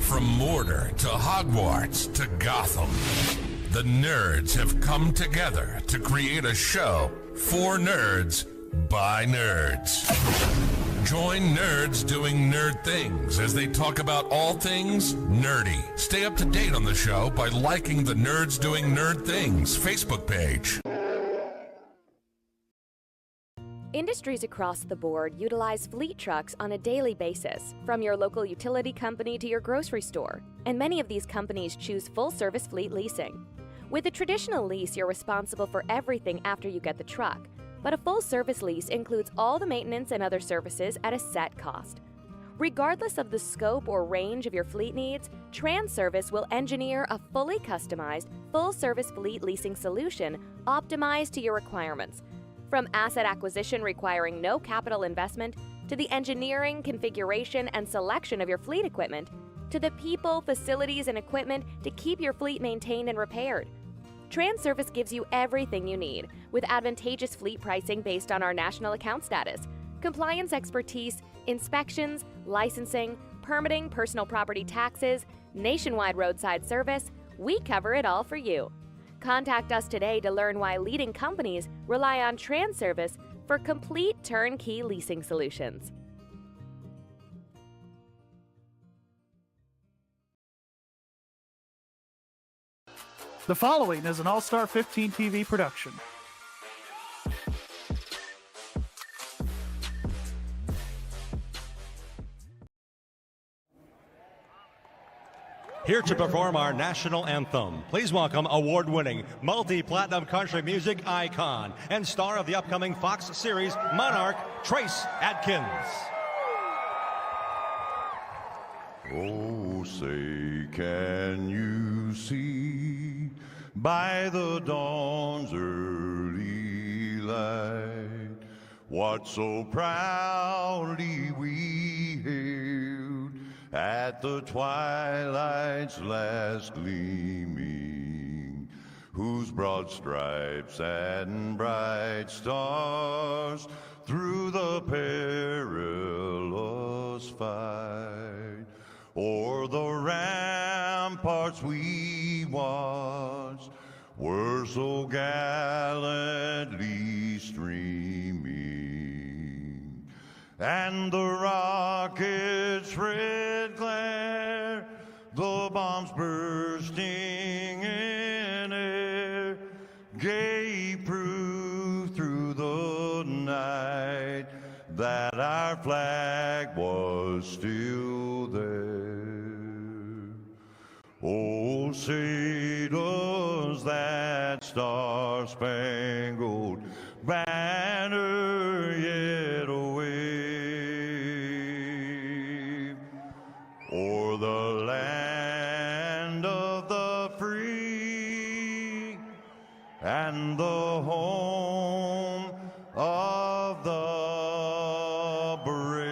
From Mordor to Hogwarts to Gotham, the nerds have come together to create a show for nerds by nerds. Join nerds doing nerd things as they talk about all things nerdy. Stay up to date on the show by liking the Nerds Doing Nerd Things Facebook page. Industries across the board utilize fleet trucks on a daily basis, from your local utility company to your grocery store, and many of these companies choose full-service fleet leasing. With a traditional lease, you're responsible for everything after you get the truck, but a full-service lease includes all the maintenance and other services at a set cost. Regardless of the scope or range of your fleet needs, TranService will engineer a fully customized, full-service fleet leasing solution optimized to your requirements. From asset acquisition requiring no capital investment, to the engineering, configuration, and selection of your fleet equipment, to the people, facilities, and equipment to keep your fleet maintained and repaired. TranService gives you everything you need, with advantageous fleet pricing based on our national account status, compliance expertise, inspections, licensing, permitting, personal property taxes, nationwide roadside service. We cover it all for you. Contact us today to learn why leading companies rely on TranService for complete turnkey leasing solutions. The following is an All-Star 15 TV production. Here to perform our national anthem, please welcome award-winning, multi-platinum country music icon and star of the upcoming Fox series Monarch, Trace Adkins. Oh, say, can you see by the dawn's early light what so proudly we hailed at the twilight's last gleaming, whose broad stripes and bright stars through the perilous fight o'er the ramparts we watched were so gallantly streaming, and the rocket's red glare, the bombs bursting in air, gave proof through the night that our flag was still there. Oh, say does that star-spangled banner yet wave o'er the land of the free and the home of the brave.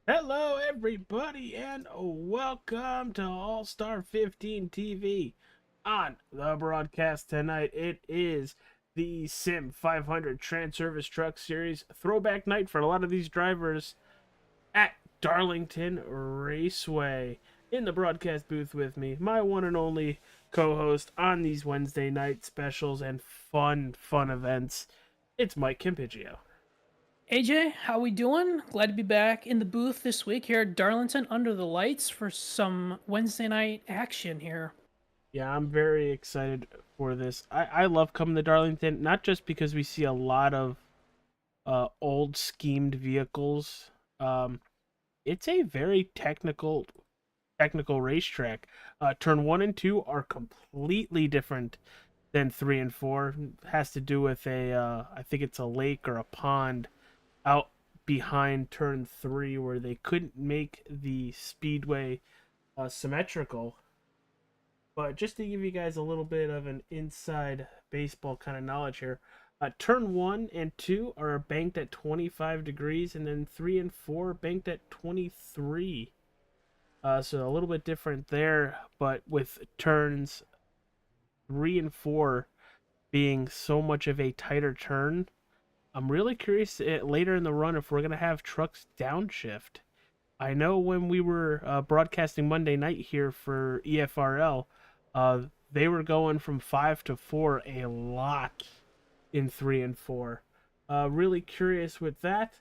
Hello, everybody, and welcome to All-Star 15 TV. On the broadcast tonight, it is the Sim500 TranService Truck Series throwback night for a lot of these drivers at Darlington Raceway. In the broadcast booth with me, my one and only co-host on these Wednesday night specials and fun events, it's Mike Campiggio. AJ, how we doing? Glad to be back in the booth this week here at Darlington under the lights for some Wednesday night action here. Yeah, I'm very excited for this. I love coming to Darlington, not just because we see a lot of old schemed vehicles. It's a very technical racetrack. Turn 1 and 2 are completely different than 3 and 4. It has to do with I think it's a lake or a pond out behind turn 3 where they couldn't make the speedway symmetrical. But just to give you guys a little bit of an inside baseball kind of knowledge here, turn 1 and 2 are banked at 25 degrees, and then 3 and 4 banked at 23. So a little bit different there, but with turns 3 and 4 being so much of a tighter turn, I'm really curious later in the run if we're going to have trucks downshift. I know when we were broadcasting Monday night here for EFRL, they were going from 5 to 4 a lot in 3 and 4. Really curious with that.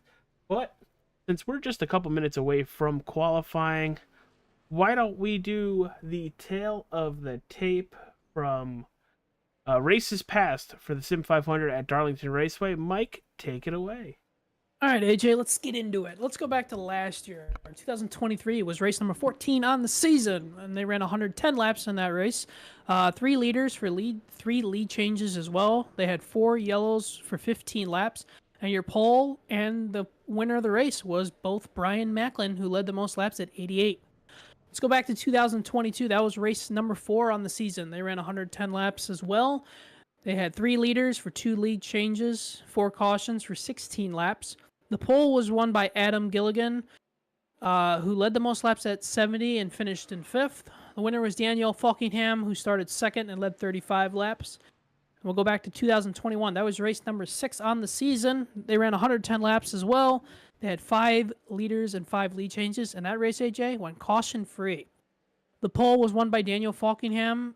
But since we're just a couple minutes away from qualifying, why don't we do the tale of the tape from races past for the Sim500 at Darlington Raceway? Mike, take it away. All right, AJ, let's get into it. Let's go back to last year. 2023 was race number 14 on the season, and they ran 110 laps in that race. 3 leaders for 3 lead changes as well. They had 4 yellows for 15 laps. And your pole and the winner of the race was both Brian Macklin, who led the most laps at 88. Let's go back to 2022. That was race number 4 on the season. They ran 110 laps as well. They had 3 leaders for 2 lead changes, 4 cautions for 16 laps. The pole was won by Adam Gilligan, who led the most laps at 70 and finished in 5th. The winner was Daniel Falkingham, who started 2nd and led 35 laps. And we'll go back to 2021. That was race number 6 on the season. They ran 110 laps as well. They had 5 leaders and 5 lead changes, and that race, AJ, went caution-free. The pole was won by Daniel Falkingham,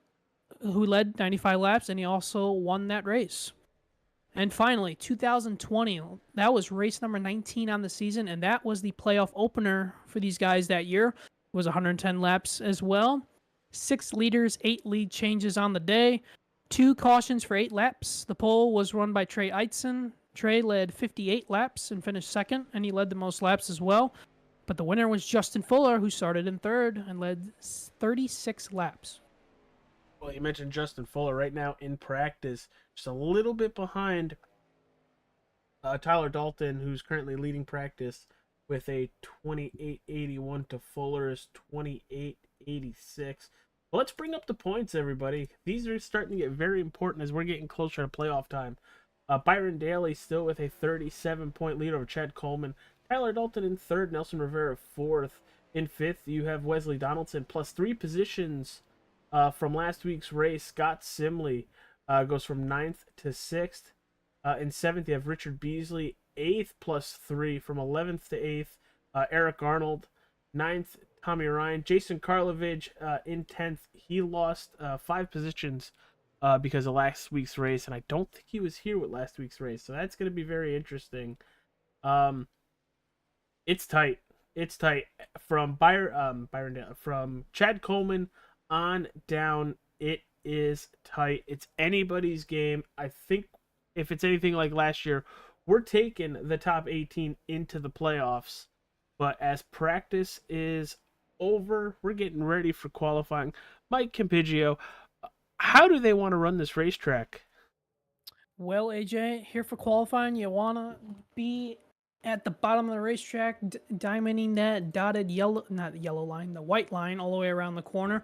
who led 95 laps, and he also won that race. And finally, 2020, that was race number 19 on the season, and that was the playoff opener for these guys that year. It was 110 laps as well. 6 leaders, 8 lead changes on the day. 2 cautions for 8 laps. The pole was run by Trey Eitzen. Trey led 58 laps and finished 2nd, and he led the most laps as well. But the winner was Justin Fuller, who started in 3rd and led 36 laps. Well, you mentioned Justin Fuller right now in practice, just a little bit behind Tyler Dalton, who's currently leading practice with a 28.81 to Fuller's 28.86. Well, let's bring up the points, everybody. These are starting to get very important as we're getting closer to playoff time. Byron Daly still with a 37-point lead over Chad Coleman. Tyler Dalton in 3rd, Nelson Rivera 4th. In 5th, you have Wesley Donaldson, plus 3 positions from last week's race. Scott Simley goes from 9th to 6th. In 7th, you have Richard Beasley, 8th plus 3 from 11th to 8th. Eric Arnold, 9th. Tommy Ryan. Jason Karlovich in 10th. He lost 5 positions because of last week's race, and I don't think he was here with last week's race, so that's going to be very interesting. It's tight. It's tight. From from Chad Coleman on down, it is tight. It's anybody's game. I think if it's anything like last year, we're taking the top 18 into the playoffs, but as practice is over, we're getting ready for qualifying. Mike Campiggio, how do they want to run this racetrack? Well, AJ, here for qualifying, you want to be at the bottom of the racetrack, diamonding that dotted the white line all the way around the corner.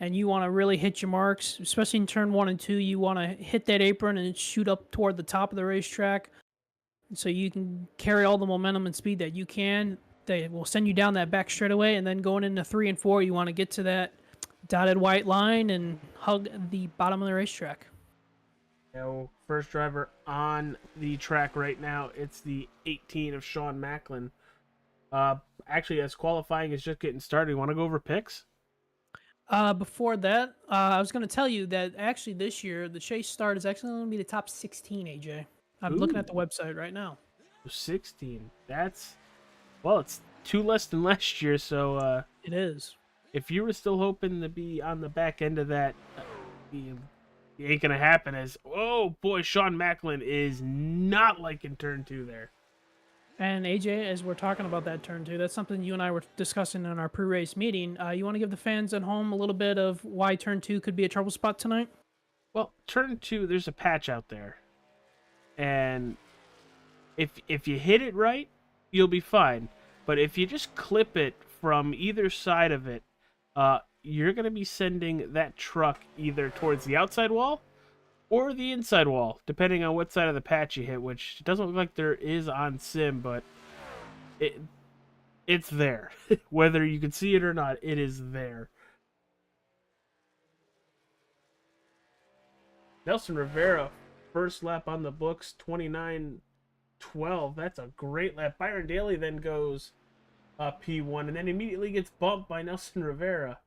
And you want to really hit your marks, especially in turn 1 and 2. You want to hit that apron and shoot up toward the top of the racetrack so you can carry all the momentum and speed that you can. They will send you down that back straightaway, and then going into 3 and 4, you want to get to that dotted white line and hug the bottom of the racetrack. Now, first driver on the track right now, it's the 18 of Sean Macklin. Actually, as qualifying is just getting started, you want to go over picks? Before that, I was going to tell you that actually this year, the chase start is actually going to be the top 16, AJ. I'm looking at the website right now. 16. That's, well, it's 2 less than last year, so it is. If you were still hoping to be on the back end of that, it ain't going to happen. As, oh boy, Sean Macklin is not liking turn 2 there. And AJ, as we're talking about that turn 2, that's something you and I were discussing in our pre-race meeting. You want to give the fans at home a little bit of why turn 2 could be a trouble spot tonight? Well, turn 2, there's a patch out there. And if you hit it right, you'll be fine. But if you just clip it from either side of it, you're going to be sending that truck either towards the outside wall or the inside wall, depending on what side of the patch you hit, which doesn't look like there is on Sim, but It's there. Whether you can see it or not, it is there. Nelson Rivera, first lap on the books, 29:12. That's a great lap. Byron Daly then goes P1 and then immediately gets bumped by Nelson Rivera.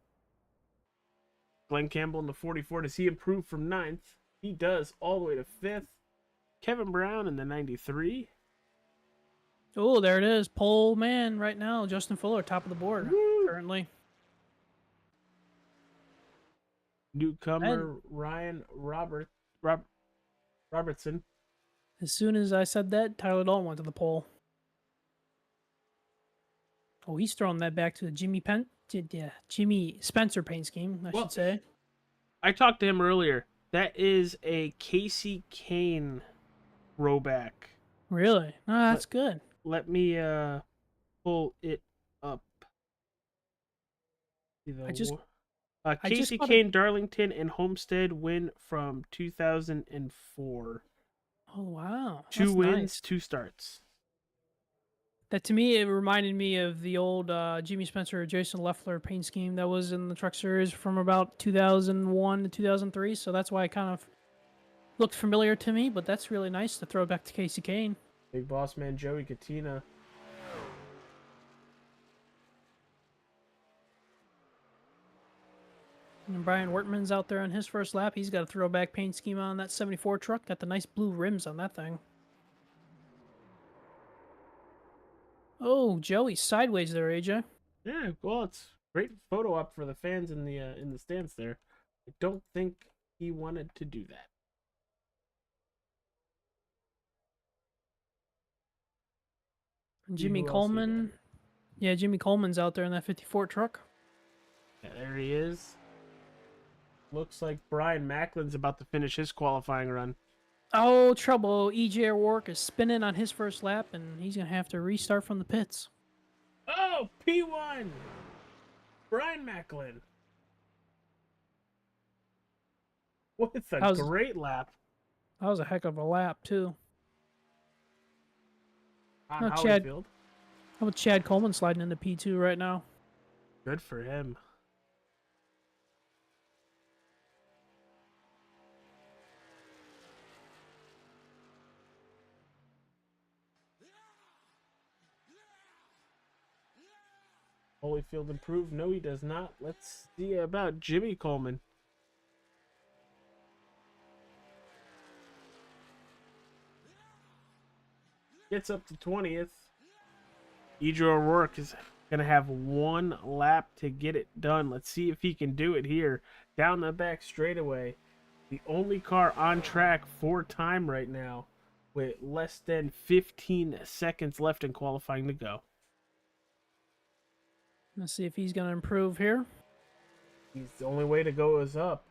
Glenn Campbell in the 44. Does he improve from 9th? He does, all the way to 5th. Kevin Brown in the 93. Oh, there it is. Pole man right now. Justin Fuller, top of the board currently. Newcomer Ryan Robertson. As soon as I said that, Tyler Dalton went to the pole. Oh, he's throwing that back to the Jimmy Spencer paint scheme, I should say. I talked to him earlier. That is a Casey Kane throwback. Really? Oh, that's good. Let me pull it up. Casey Kane, Darlington, and Homestead win from 2004. Oh, wow. 2 wins, nice. 2 starts. That, to me, it reminded me of the old Jimmy Spencer, Jason Leffler paint scheme that was in the Truck Series from about 2001 to 2003. So that's why it kind of looked familiar to me, but that's really nice to throw back to Casey Kane. Big boss man Joey Katina. And Brian Wertman's out there on his first lap. He's got a throwback paint scheme on that 74 truck. Got the nice blue rims on that thing. Oh, Joey sideways there, AJ. Yeah, well, it's great photo up for the fans in the stands there. I don't think he wanted to do that. Jimmy Coleman. Yeah, Jimmy Coleman's out there in that 54 truck. Yeah, there he is. Looks like Brian Macklin's about to finish his qualifying run. Oh, trouble. EJ O'Rourke is spinning on his first lap, and he's going to have to restart from the pits. Oh, P1! Brian Macklin. What a great lap. That was a heck of a lap, too. On Hollyfield. How about Chad Coleman sliding into P2 right now? Good for him. Holyfield improved? No, he does not. Let's see about Jimmy Coleman. Gets up to 20th. EJ O'Rourke is going to have 1 lap to get it done. Let's see if he can do it here. Down the back straightaway. The only car on track for time right now with less than 15 seconds left in qualifying to go. Let's see if he's going to improve here. The only way to go is up.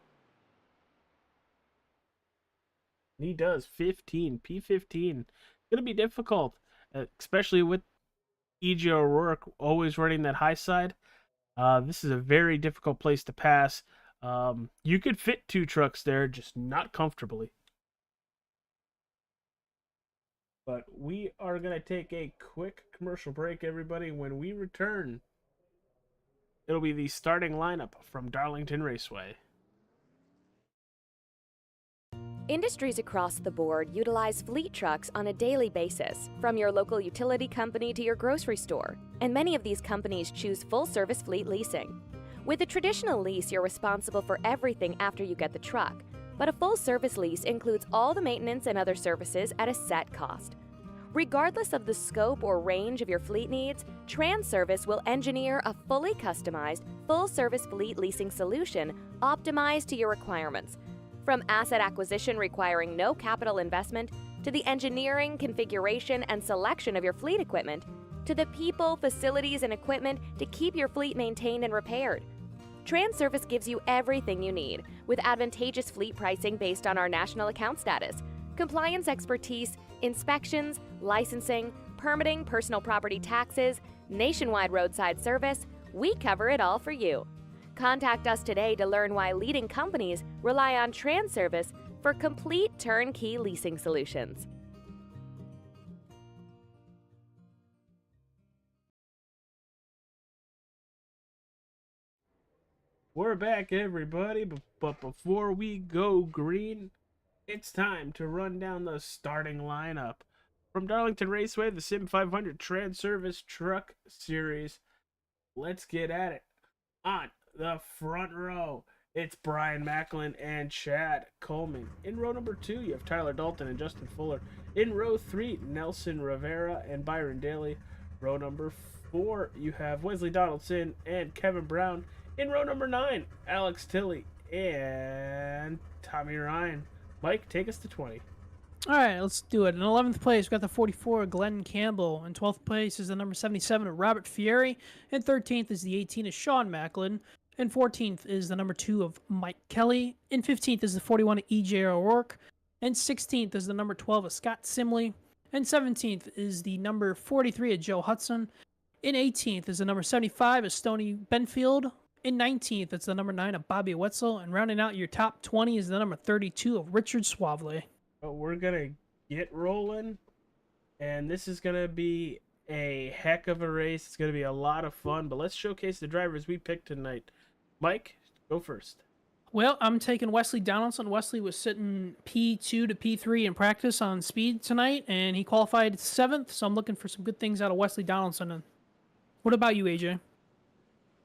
And he does. 15. P15. Going to be difficult, especially with EJ O'Rourke always running that high side. This is a very difficult place to pass. You could fit 2 trucks there, just not comfortably. But we are going to take a quick commercial break, everybody. When we return, it'll be the starting lineup from Darlington Raceway. Industries across the board utilize fleet trucks on a daily basis, from your local utility company to your grocery store, and many of these companies choose full-service fleet leasing. With a traditional lease, you're responsible for everything after you get the truck, but a full-service lease includes all the maintenance and other services at a set cost. Regardless of the scope or range of your fleet needs, TranService will engineer a fully customized, full-service fleet leasing solution optimized to your requirements. From asset acquisition requiring no capital investment, to the engineering, configuration, and selection of your fleet equipment, to the people, facilities, and equipment to keep your fleet maintained and repaired. TranService gives you everything you need, with advantageous fleet pricing based on our national account status, compliance expertise, inspections, licensing, permitting, personal property taxes, nationwide roadside service. We cover it all for you. Contact us today to learn why leading companies rely on TranService for complete turnkey leasing solutions. We're back, everybody, but before we go green, it's time to run down the starting lineup. From Darlington Raceway, the Sim500 TranService Truck Series. Let's get at it. On the front row, it's Brian Macklin and Chad Coleman. In row number 2, you have Tyler Dalton and Justin Fuller. In row 3, Nelson Rivera and Byron Daly. Row number 4, you have Wesley Donaldson and Kevin Brown. In row number 9, Alex Tilley and Tommy Ryan. Mike, take us to 20. All right, let's do it. In 11th place, we've got the 44, Glenn Campbell. In 12th place is the number 77, Robert Fieri. In 13th is the 18 of Sean Macklin. In 14th is the number 2 of Mike Kelly. In 15th is the 41 of EJ O'Rourke. And 16th is the number 12 of Scott Simley. And 17th is the number 43 of Joe Hudson. In 18th is the number 75 of Stoney Benfield. In 19th, it's the number 9 of Bobby Wetzel. And rounding out your top 20 is the number 32 of Richard Suavely. But we're going to get rolling. And this is going to be a heck of a race. It's going to be a lot of fun. But let's showcase the drivers we picked tonight. Mike, go first. Well, I'm taking Wesley Donaldson. Wesley was sitting P2 to P3 in practice on speed tonight, and he qualified 7th, so I'm looking for some good things out of Wesley Donaldson. And what about you, AJ?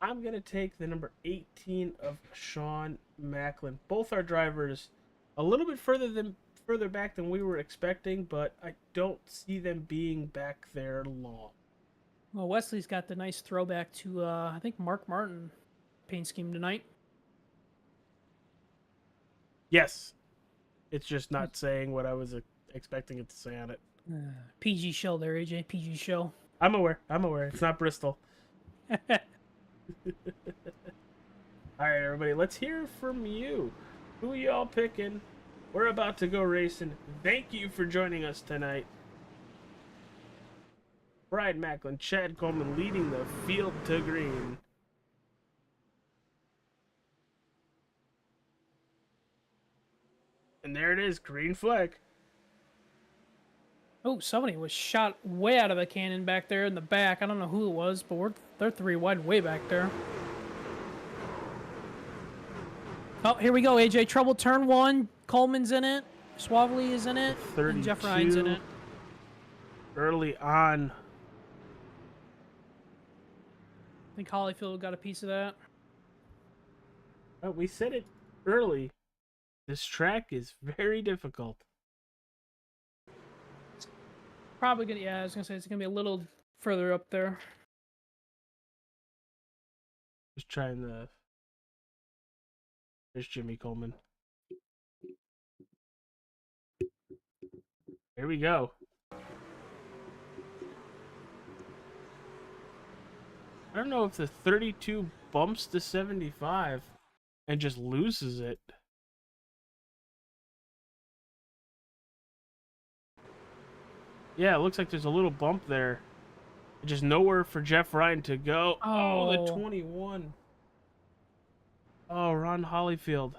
I'm going to take the number 18 of Sean Macklin. Both our drivers a little bit further back than we were expecting, but I don't see them being back there long. Well, Wesley's got the nice throwback to, I think, Mark Martin paint scheme tonight. Yes. It's just not saying what I was expecting it to say on it. PG show there, AJ. PG show. I'm aware. It's not Bristol. All right, everybody. Let's hear from you. Who are y'all picking? We're about to go racing. Thank you for joining us tonight. Brian Macklin, Chad Coleman leading the field to green. And there it is, green flag. Oh, somebody was shot way out of a cannon back there in the back. I don't know who it was, but they're 3 wide way back there. Oh, here we go, AJ. Trouble turn 1. Coleman's in it. Suavely is in it. And Jeff Ryan's in it. Early on. I think Hollyfield got a piece of that. Oh, we said it early. This track is very difficult. Probably gonna, yeah, I was gonna say it's gonna be a little further up there. Just trying to. There's Jimmy Coleman. Here we go. I don't know if the 32 bumps to 75 and just loses it. Yeah, it looks like there's a little bump there. Just nowhere for Jeff Ryan to go. Oh, the 21. Oh, Ron Hollyfield.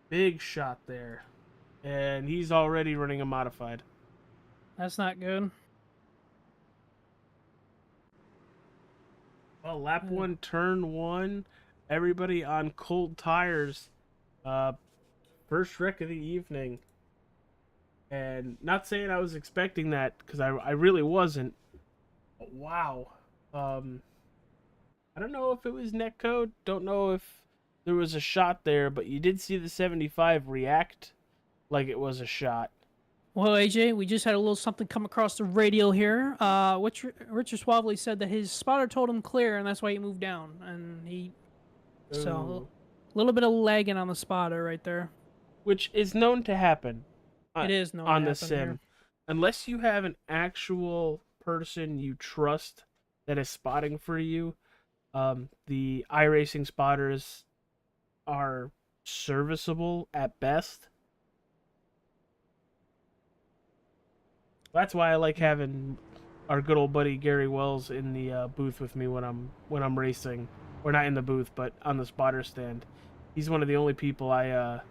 Big shot there. And he's already running a modified. That's not good. Well, lap 1, turn 1. Everybody on cold tires. First wreck of the evening. And not saying I was expecting that, because I really wasn't. But wow. I don't know if it was netcode. Don't know if there was a shot there, but you did see the 75 react like it was a shot. Well, AJ, we just had a little something come across the radio here. Richard Suavely said that his spotter told him clear, and that's why he moved down. And he... Ooh. So, a little bit of lagging on the spotter right there. Which is known to happen. It is known on to the happen sim. here. Unless you have an actual person you trust that is spotting for you, the iRacing spotters are serviceable at best. That's why I like having our good old buddy Gary Wells in the booth with me when I'm racing, or not in the booth, but on the spotter stand. He's one of the only people I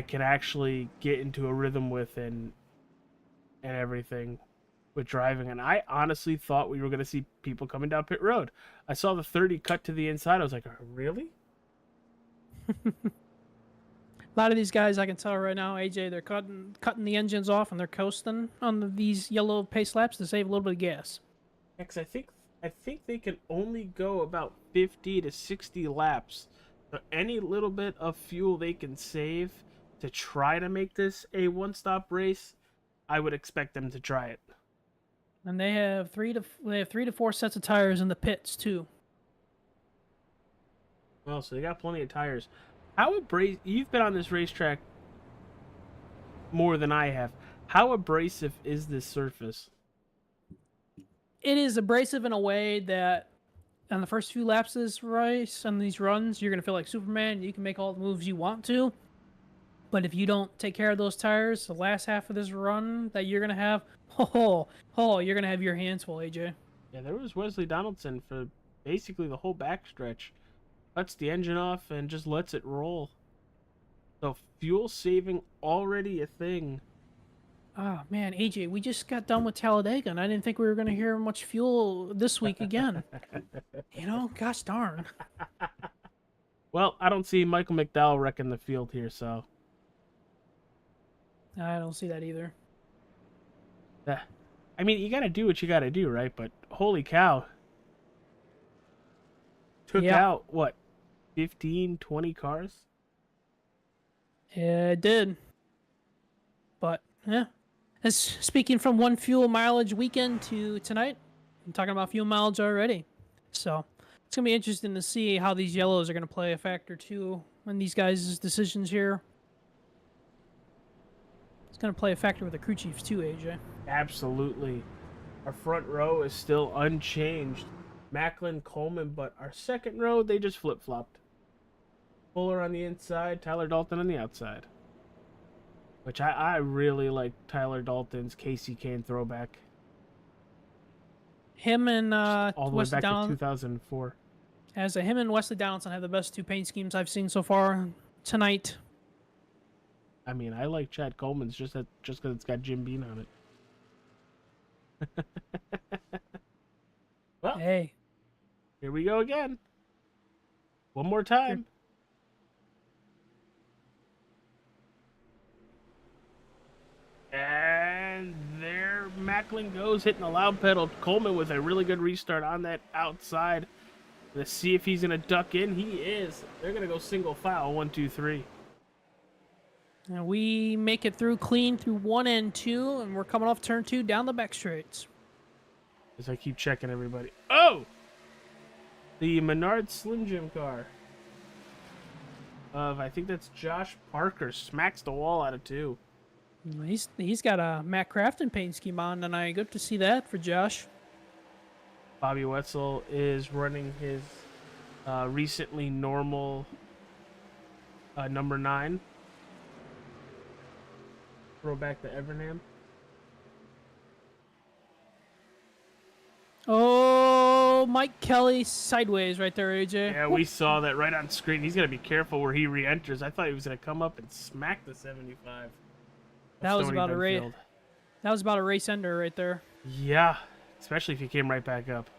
can actually get into a rhythm with and everything with driving, and I honestly thought we were going to see people coming down pit road. I saw the 30 cut to the inside. I was like, really? A lot of these guys, I can tell right now, AJ, they're cutting the engines off and they're coasting on these yellow pace laps to save a little bit of gas. Because I think they can only go about 50 to 60 laps. So any little bit of fuel they can save to try to make this a one-stop race, I would expect them to try it. And they have three to four sets of tires in the pits too. Well, so they got plenty of tires. How abrasive? You've been on this racetrack more than I have. How abrasive is this surface? It is abrasive in a way that on the first few laps of this race, on these runs, you're going to feel like Superman. You can make all the moves you want to. But if you don't take care of those tires, the last half of this run that you're going to have, you're going to have your hands full, AJ. Yeah, there was Wesley Donaldson for basically the whole backstretch. Lets the engine off and just lets it roll. So fuel saving already a thing. Oh, man, AJ, we just got done with Talladega, and I didn't think we were going to hear much fuel this week again. Gosh darn. Well, I don't see Michael McDowell wrecking the field here, so. I don't see that either. I mean, you got to do what you got to do, right? But holy cow. Took out, what, 15, 20 cars? Yeah, it did. But, yeah. As speaking from one fuel mileage weekend to tonight, I'm talking about fuel mileage already. So, it's going to be interesting to see how these yellows are going to play a factor, too, in these guys' decisions here. It's going to play a factor with the crew chiefs, too, AJ. Absolutely. Our front row is still unchanged. Macklin, Coleman, but our second row, they just flip-flopped. Fuller on the inside, Tyler Dalton on the outside. Which I really like Tyler Dalton's Casey Kane throwback. Him and all the way Wesley back to Donaldson, 2004. him and Wesley Donaldson have the best two paint schemes I've seen so far tonight. I mean, I like Chad Coleman's just because it's got Jim Beam on it. Well, Hey, here we go again. One more time. And there Macklin goes, hitting the loud pedal. Coleman with a really good restart on that outside. Let's see if he's going to duck in. He is. They're going to go single file, 1, 2, 3. and we make it through clean through 1 and 2, and we're coming off turn 2 down the back straights. As I keep checking everybody. Oh! The Menard Slim Jim car. I think that's Josh Parker. Smacks the wall out of 2. He's got a Matt Crafton paint scheme on tonight. Good to see that for Josh. Bobby Wetzel is running his recently normal number 9. Throwback to Evernham. Oh, Mike Kelly sideways right there, AJ. Yeah, we saw that right on screen. He's got to be careful where he re-enters. I thought he was going to come up and smack the 75. That was about a race. That was about a race ender right there. Yeah, especially if he came right back up.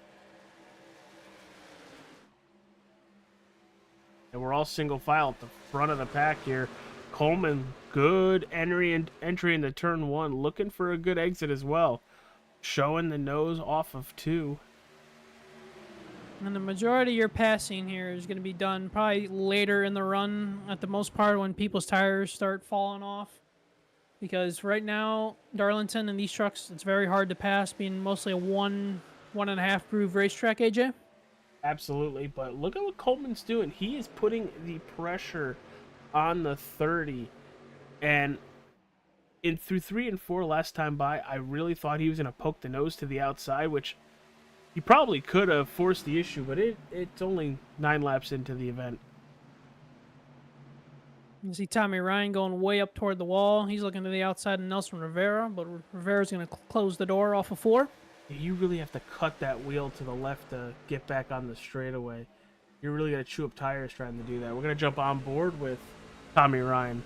And we're all single file at the front of the pack here. Coleman, good entry into turn 1, looking for a good exit as well. Showing the nose off of 2. And the majority of your passing here is going to be done probably later in the run, at the most part, when people's tires start falling off. Because right now, Darlington and these trucks, it's very hard to pass, being mostly a 1.5 groove racetrack, AJ. Absolutely, but look at what Coleman's doing. He is putting the pressure on the 30. And through 3 and 4 last time by, I really thought he was going to poke the nose to the outside, which he probably could have forced the issue, but it's only 9 laps into the event. You see Tommy Ryan going way up toward the wall. He's looking to the outside of Nelson Rivera, but Rivera's going to close the door off of 4. You really have to cut that wheel to the left to get back on the straightaway. You're really going to chew up tires trying to do that. We're going to jump on board with Tommy Ryan.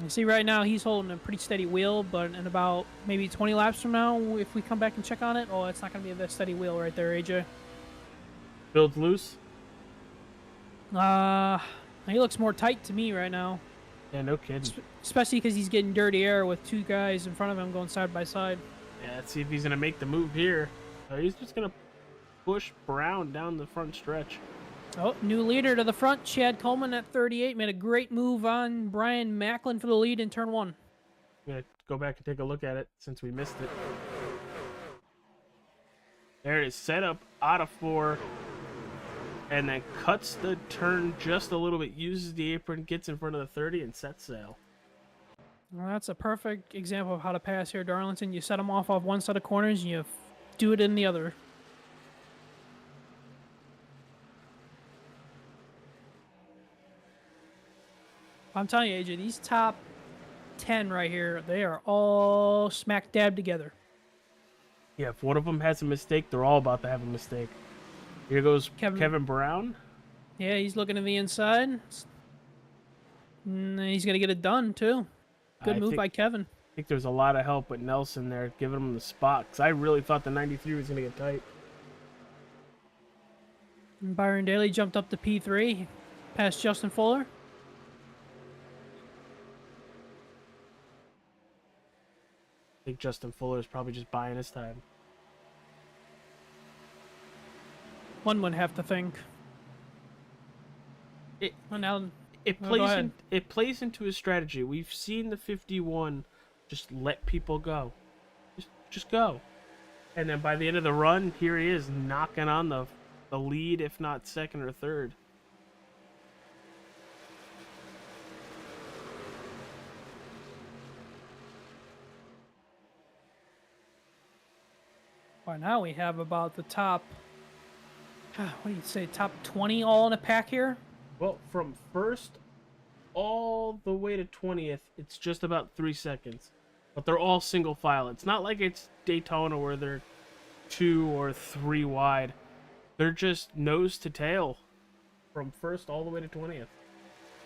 You see, right now he's holding a pretty steady wheel, but in about maybe 20 laps from now, if we come back and check on it, oh, it's not going to be that steady wheel right there, AJ. Build loose? He looks more tight to me right now. Yeah, no kidding. Especially because he's getting dirty air with two guys in front of him going side by side. Yeah, let's see if he's going to make the move here. He's just going to push Brown down the front stretch. Oh, new leader to the front. Chad Coleman at 38 made a great move on Brian Macklin for the lead in turn 1. I'm going to go back and take a look at it since we missed it. There it is, set up out of 4. And then cuts the turn just a little bit, uses the apron, gets in front of the 30, and sets sail. Well, that's a perfect example of how to pass here, Darlington. You set them off one set of corners, and you do it in the other. I'm telling you, AJ, these top 10 right here, they are all smack dab together. Yeah, if one of them has a mistake, they're all about to have a mistake. Here goes Kevin Brown. Yeah, he's looking to the inside. And he's going to get it done, too. Good move by Kevin. I think there's a lot of help with Nelson there, giving him the spot. Because I really thought the 93 was going to get tight. And Byron Daly jumped up to P3, past Justin Fuller. I think Justin Fuller is probably just buying his time. One would have to think. It It plays into his strategy. We've seen the 51 just let people go. Just go. And then by the end of the run, here he is knocking on the lead, if not second or third. Well, now we have about the top, what do you say, top 20 all in a pack here? Well, from first all the way to 20th, it's just about 3 seconds. But they're all single file. It's not like it's Daytona where they're 2 or 3 wide. They're just nose to tail from first all the way to 20th.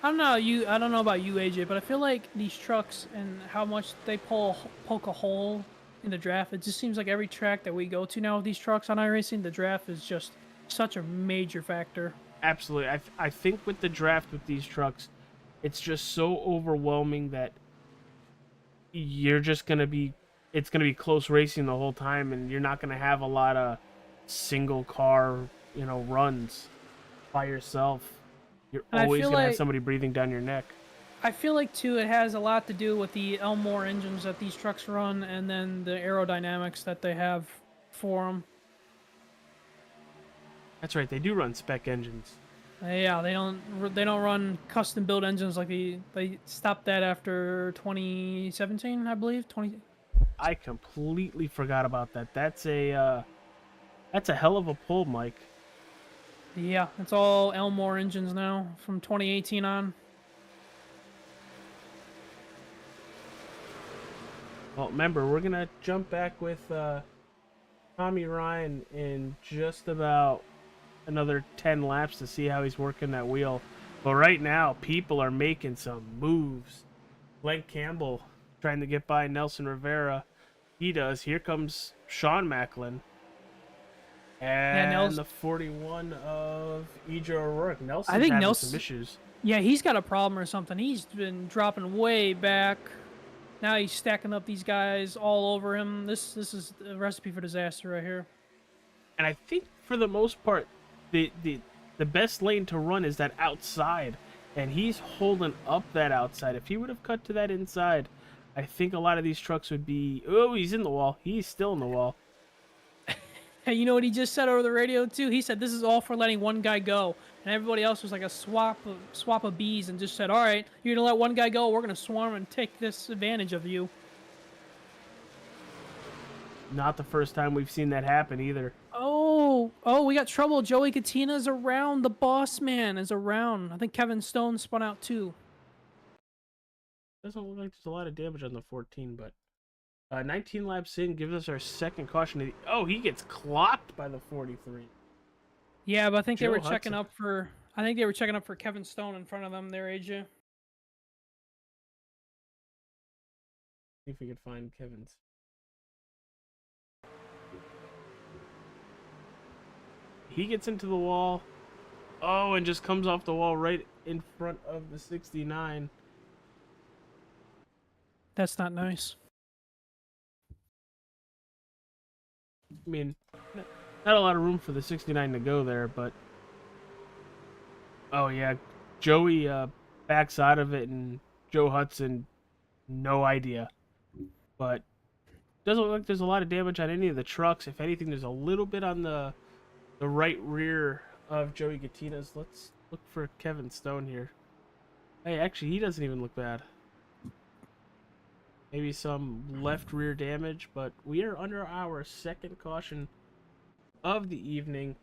I don't know about you, AJ, but I feel like these trucks and how much they poke a hole in the draft. It just seems like every track that we go to now with these trucks on iRacing, the draft is just such a major factor. Absolutely. I think with the draft with these trucks, it's just so overwhelming that you're just going to be, it's going to be close racing the whole time, and you're not going to have a lot of single car, runs by yourself. You're always going to have somebody breathing down your neck. I feel like, too, it has a lot to do with the Elmore engines that these trucks run and then the aerodynamics that they have for them. That's right, they do run spec engines. Yeah, they don't run custom built engines like they stopped that after 2017, I believe. I completely forgot about that. That's a hell of a pull, Mike. Yeah, it's all Elmore engines now from 2018 on. Well, remember, we're going to jump back with Tommy Ryan in just about another 10 laps to see how he's working that wheel. But right now, people are making some moves. Glenn Campbell trying to get by Nelson Rivera. He does. Here comes Sean Macklin. And the 41 of Idra O'Rourke. Nelson's having some issues. Yeah, he's got a problem or something. He's been dropping way back. Now he's stacking up these guys all over him. This is a recipe for disaster right here. And I think for the most part, the best lane to run is that outside. And he's holding up that outside. If he would have cut to that inside, I think a lot of these trucks would be... Oh, he's in the wall. He's still in the wall. Hey, you know what he just said over the radio, too? He said this is all for letting one guy go. And everybody else was like a swap of bees and just said, all right, you're going to let one guy go, we're going to swarm and take this advantage of you. Not the first time we've seen that happen either. Oh, we got trouble. Joey Catina's around. The boss man is around. I think Kevin Stone spun out too. Doesn't look like there's a lot of damage on the 14, but 19 laps in gives us our second caution. Oh, he gets clocked by the 43. Yeah, but I think they were checking up for Kevin Stone in front of them there, AJ. See if we can find Kevin's. He gets into the wall. Oh, and just comes off the wall right in front of the 69. That's not nice. I mean, not a lot of room for the 69 to go there, but... Oh, yeah. Joey backs out of it, and Joe Hudson, no idea. But doesn't look like there's a lot of damage on any of the trucks. If anything, there's a little bit on the right rear of Joey Gattina's. Let's look for Kevin Stone here. Hey, actually, he doesn't even look bad. Maybe some left rear damage, but we are under our second caution of the evening.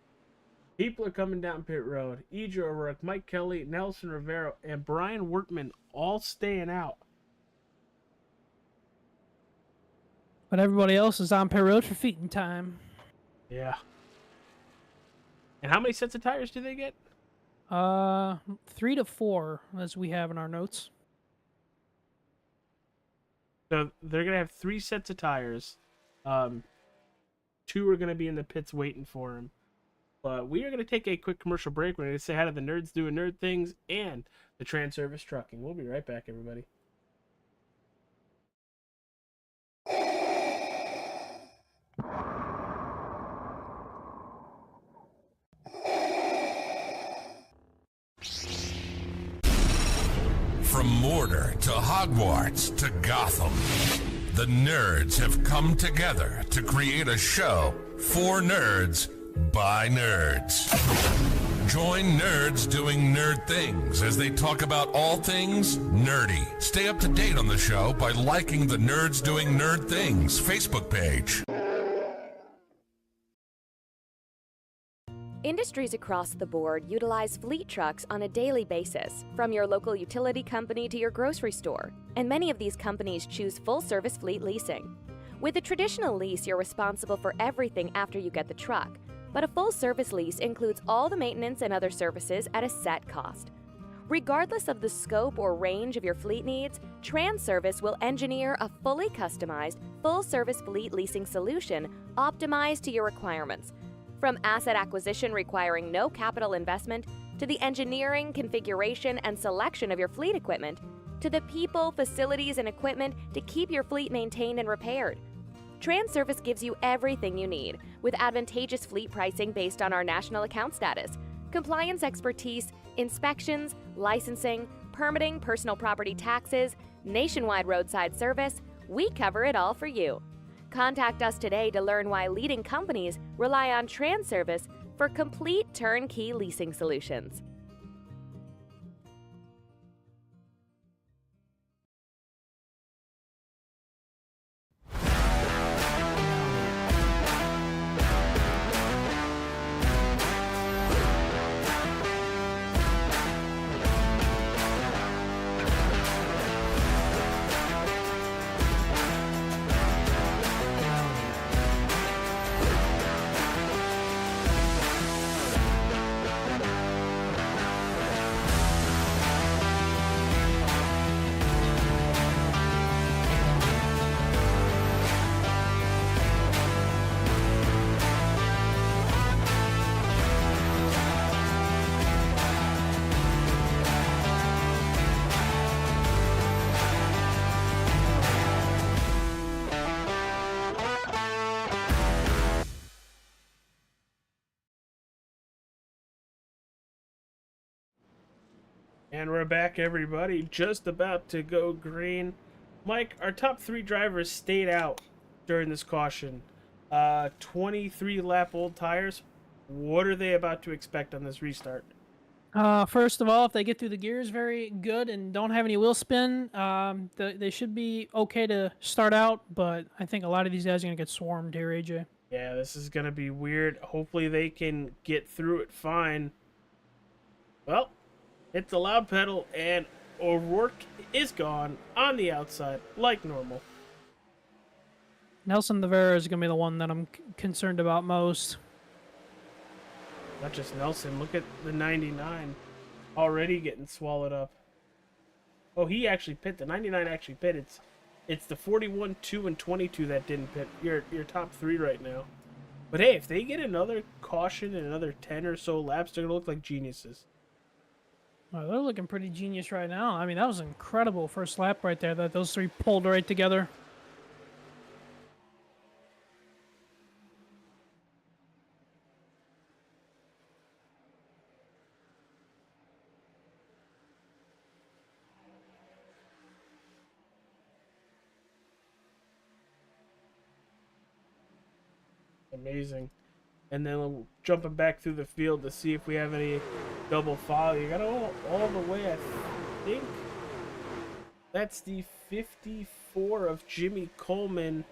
People are coming down pit road. Idra O'Rourke, Mike Kelly, Nelson Rivera, and Brian Workman all staying out. But everybody else is on pit road for feeding time. Yeah. And how many sets of tires do they get? 3 to 4, as we have in our notes. So they're going to have 3 sets of tires. 2 are going to be in the pits waiting for him. But we are going to take a quick commercial break. We're going to say hi to the nerds doing nerd things and the TranService trucking. We'll be right back, everybody. From Mordor to Hogwarts to Gotham, the nerds have come together to create a show for nerds by nerds. Join nerds doing nerd things as they talk about all things nerdy. Stay up to date on the show by liking the Nerds Doing Nerd Things Facebook page. Industries across the board utilize fleet trucks on a daily basis, from your local utility company to your grocery store, and many of these companies choose full-service fleet leasing. With a traditional lease, you're responsible for everything after you get the truck, but a full-service lease includes all the maintenance and other services at a set cost. Regardless of the scope or range of your fleet needs, TranService will engineer a fully customized, full-service fleet leasing solution optimized to your requirements. From asset acquisition requiring no capital investment, to the engineering, configuration, and selection of your fleet equipment, to the people, facilities, and equipment to keep your fleet maintained and repaired. TranService gives you everything you need, with advantageous fleet pricing based on our national account status, compliance expertise, inspections, licensing, permitting, personal property taxes, nationwide roadside service. We cover it all for you. Contact us today to learn why leading companies rely on TranService for complete turnkey leasing solutions. And we're back, everybody. Just about to go green. Mike, our top 3 drivers stayed out during this caution. 23 lap old tires. What are they about to expect on this restart? First of all, if they get through the gears very good and don't have any wheel spin, they should be okay to start out, but I think a lot of these guys are going to get swarmed here, AJ. Yeah, this is going to be weird. Hopefully they can get through it fine. Well, hit the loud pedal, and O'Rourke is gone on the outside, like normal. Nelson Rivera is going to be the one that I'm concerned about most. Not just Nelson. Look at the 99 already getting swallowed up. Oh, he actually pit. The 99 actually pitted. It's the 41, 2, and 22 that didn't pit. Your top 3 right now. But hey, if they get another caution and another 10 or so laps, they're going to look like geniuses. Oh, they're looking pretty genius right now. I mean, that was an incredible first lap right there that those 3 pulled right together. Amazing. And then jumping back through the field to see if we have any double file. You got all the way, I think. That's the 54 of Jimmy Coleman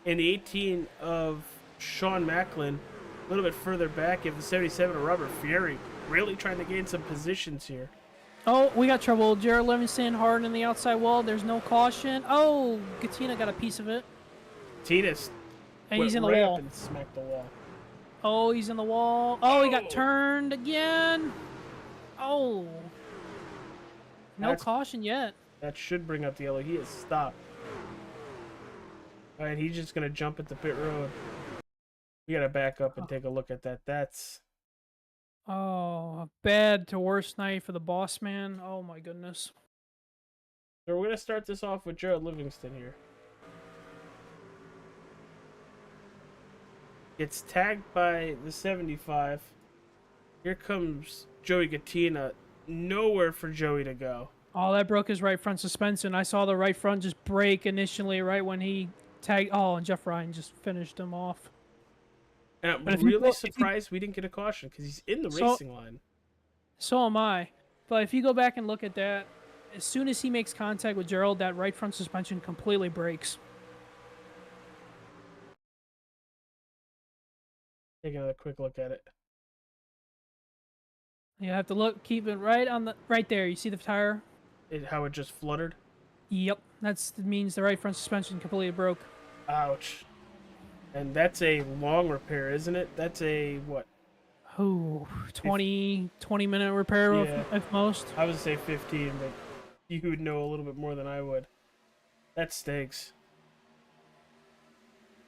and the 18 of Sean Macklin. A little bit further back, you have the 77 of Robert Fieri. Really trying to gain some positions here. Oh, we got trouble. Jared Livingston hard in the outside wall. There's no caution. Oh, Katina got a piece of it. Tina's And he's in the right wall. up and smacked the wall. Oh, he's in the wall. Oh, he got turned again. Oh. No caution yet. That should bring up the yellow. He has stopped. All right, he's just going to jump at the pit road. We got to back up and take a look at that. That's... Oh, a bad to worst night for the boss man. Oh, my goodness. So we're going to start this off with Jared Livingston here. Gets tagged by the 75. Here comes Joey Katina. Nowhere for Joey to go. Oh, that broke his right front suspension. I saw the right front just break initially right when he tagged. Oh, and Jeff Ryan just finished him off. And I'm really surprised we didn't get a caution because he's in the racing line. So am I. But if you go back and look at that, as soon as he makes contact with Gerald, that right front suspension completely breaks. Take another quick look at it. You have to look, keep it right on the right there. You see the tire? How it just fluttered? Yep, that means the right front suspension completely broke. Ouch. And that's a long repair, isn't it? That's a what? Oh, 20-minute repair if most. I would say 15, but you would know a little bit more than I would. That stinks.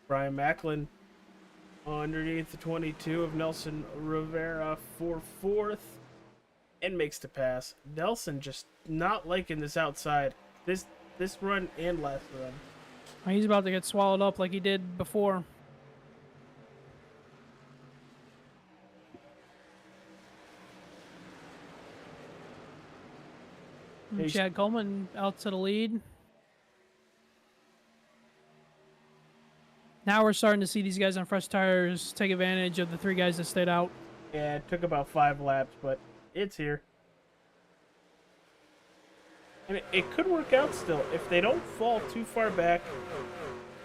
Brian Macklin underneath the 22 of Nelson Rivera for 4th and makes the pass. Nelson just not liking this outside. This run and last run. He's about to get swallowed up like he did before. Chad Coleman out to the lead. Now we're starting to see these guys on fresh tires take advantage of the 3 guys that stayed out. Yeah, it took about 5 laps, but it's here. And it could work out still. If they don't fall too far back,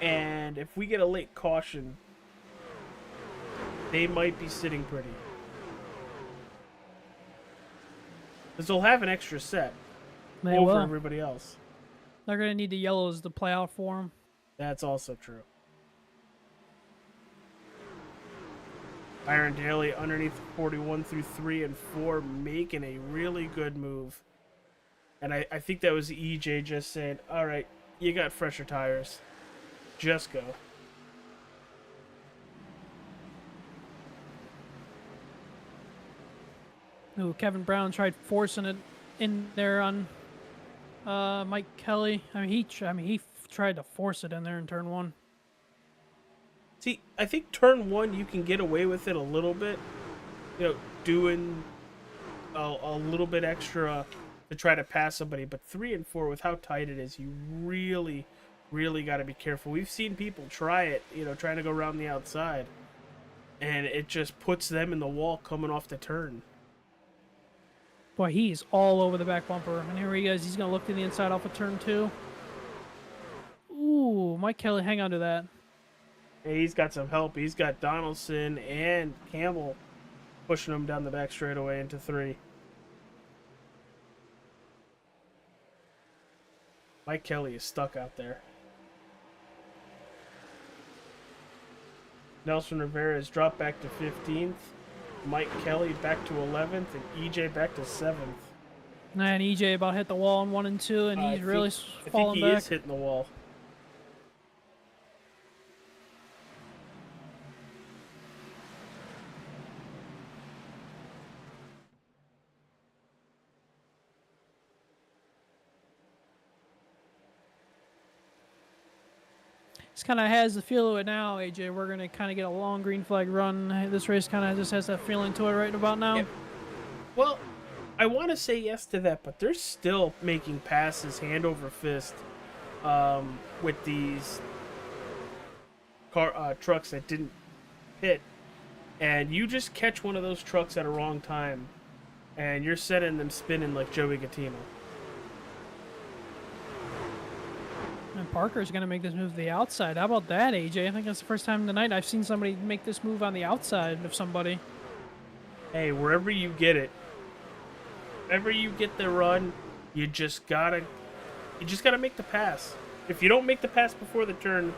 and if we get a late caution, they might be sitting pretty. Because they'll have an extra set over everybody else. They're going to need the yellows to play out for them. That's also true. Byron Daly underneath 41 through 3 and 4, making a really good move. And I think that was EJ just saying, all right, you got fresher tires. Just go. Ooh, Kevin Brown tried forcing it in there on Mike Kelly. I mean, he tried to force it in there in turn 1. See, I think turn 1 you can get away with it a little bit, you know, doing a little bit extra to try to pass somebody. But 3 and 4, with how tight it is, you really, really got to be careful. We've seen people try it, you know, trying to go around the outside, and it just puts them in the wall coming off the turn. Boy, he's all over the back bumper. And here he is. He's going to look to the inside off of turn 2. Ooh, Mike Kelly, hang on to that. Hey, he's got some help. He's got Donaldson and Campbell pushing him down the back straightaway into 3. Mike Kelly is stuck out there. Nelson Rivera has dropped back to 15th. Mike Kelly back to 11th. And EJ back to 7th. And EJ about hit the wall in 1 and 2, and he's really falling back. I think he is hitting the wall. This kind of has the feel of it now, AJ. We're going to kind of get a long green flag run. This race kind of just has that feeling to it right about now. Yep. Well, I want to say yes to that, but they're still making passes hand over fist with these trucks that didn't pit. And you just catch one of those trucks at a wrong time, and you're sending them spinning like Joey Gattino. And Parker's going to make this move to the outside. How about that, AJ? I think that's the first time tonight I've seen somebody make this move on the outside of somebody. Hey, wherever you get it, wherever you get the run, you just gotta make the pass. If you don't make the pass before the turn,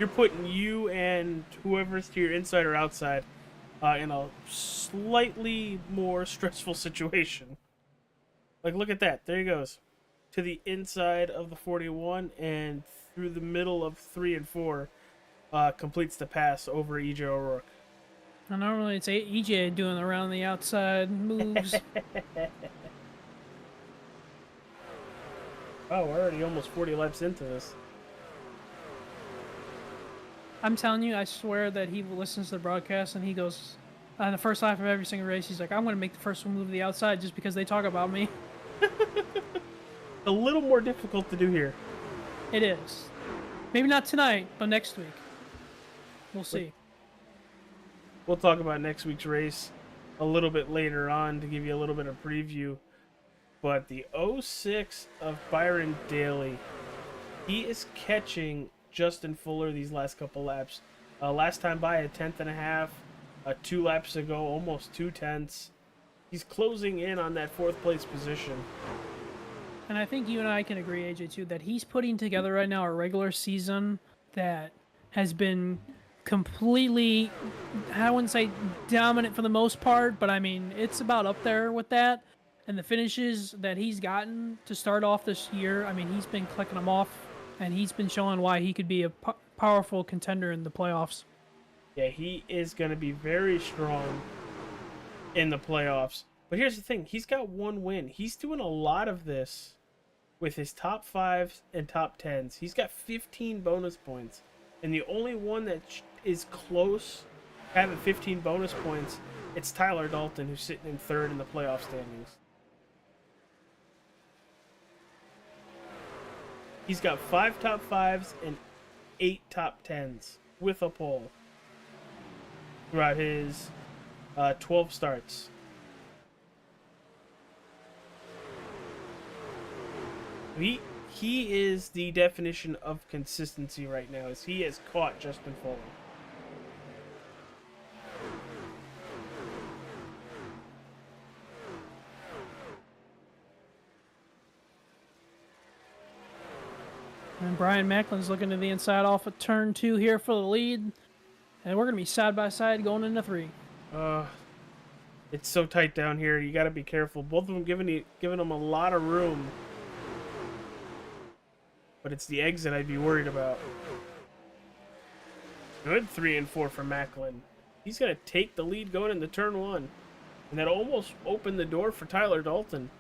you're putting you and whoever's to your inside or outside in a slightly more stressful situation. Like, look at that. There he goes. To the inside of the 41 and through the middle of 3 and 4 completes the pass over EJ O'Rourke. And normally it's EJ doing around the outside moves. Oh, we're already almost 40 laps into this. I'm telling you, I swear that he listens to the broadcast and he goes, on the first lap of every single race, he's like, I'm going to make the first one move to the outside just because they talk about me. A little more difficult to do here. It is. Maybe not tonight, but next week. We'll see. We'll talk about next week's race a little bit later on to give you a little bit of preview. But the 06 of Byron Daly, he is catching Justin Fuller these last couple laps. Last time by a tenth and a half. 2 laps ago, almost 2 tenths. He's closing in on that 4th place position. And I think you and I can agree, AJ, too, that he's putting together right now a regular season that has been completely, I wouldn't say dominant for the most part, but I mean, it's about up there with that. And the finishes that he's gotten to start off this year, I mean, he's been clicking them off, and he's been showing why he could be a powerful contender in the playoffs. Yeah, he is going to be very strong in the playoffs. But here's the thing. He's got 1 win. He's doing a lot of this with his top 5s and top 10s. He's got 15 bonus points. And the only one that is close having 15 bonus points, it's Tyler Dalton, who's sitting in 3rd in the playoff standings. He's got 5 top 5s and 8 top 10s with a pole throughout his 12 starts. He is the definition of consistency right now, as he has caught Justin Fuller. And Brian Macklin's looking to the inside off of turn 2 here for the lead. And we're going to be side by side going into 3. It's so tight down here. You got to be careful. Both of them giving them a lot of room. But it's the exit I'd be worried about. Good 3 and 4 for Macklin. He's going to take the lead going into turn 1. And that almost opened the door for Tyler Dalton.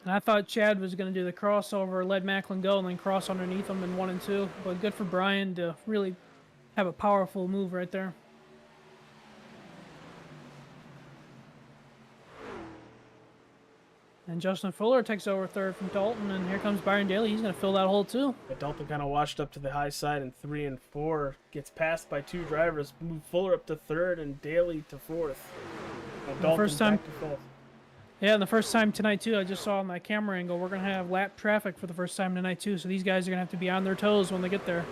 And I thought Chad was going to do the crossover, let Macklin go, and then cross underneath him in 1 and 2. But good for Brian to really have a powerful move right there. And Justin Fuller takes over 3rd from Dalton, and here comes Byron Daly. He's going to fill that hole too. But Dalton kind of washed up to the high side in 3 and 4. Gets passed by 2 drivers. Move Fuller up to 3rd and Daly to 4th. And Dalton first time, back to 5th. Yeah, and the first time tonight too, I just saw on my camera angle, we're going to have lap traffic for the first time tonight too. So these guys are going to have to be on their toes when they get there.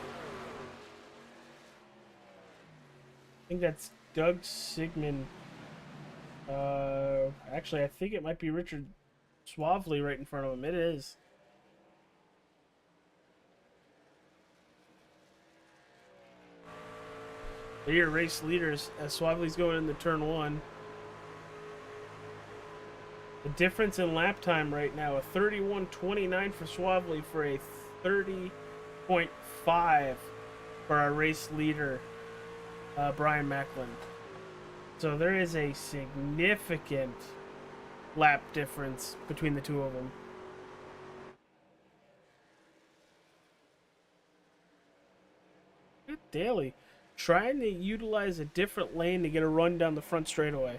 I think that's Doug Sigmund. Actually, I think it might be Richard Suavely right in front of him. It is. They're your race leaders as Suavely's going into turn 1. The difference in lap time right now, a 31.29 for Suavely for a 30.5 for our race leader, Brian Macklin. So there is a significant lap difference between the two of them. Daly trying to utilize a different lane to get a run down the front straightaway.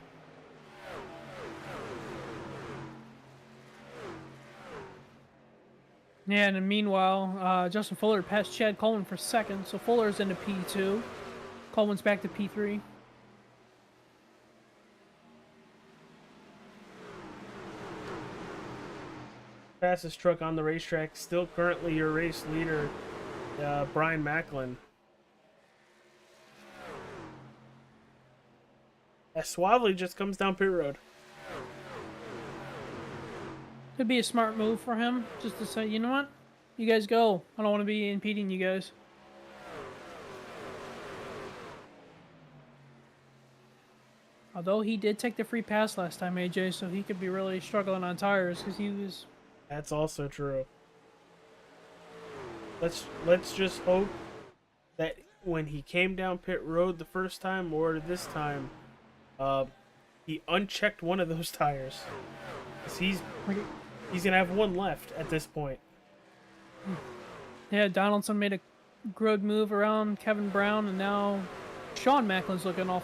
Yeah, and then meanwhile, Justin Fuller passed Chad Coleman for second, so Fuller's into P2. Coleman's back to P3. Fastest truck on the racetrack, still currently your race leader, Brian Macklin. As Suavely just comes down pit road. Could be a smart move for him, just to say, you know what? You guys go. I don't want to be impeding you guys. Although he did take the free pass last time, AJ, so he could be really struggling on tires because he was... That's also true. Let's just hope that when he came down pit road the first time or this time, he unchecked one of those tires. 'Cause he's gonna have one left at this point. Yeah, Donaldson made a good move around Kevin Brown, and now Sean Macklin's looking off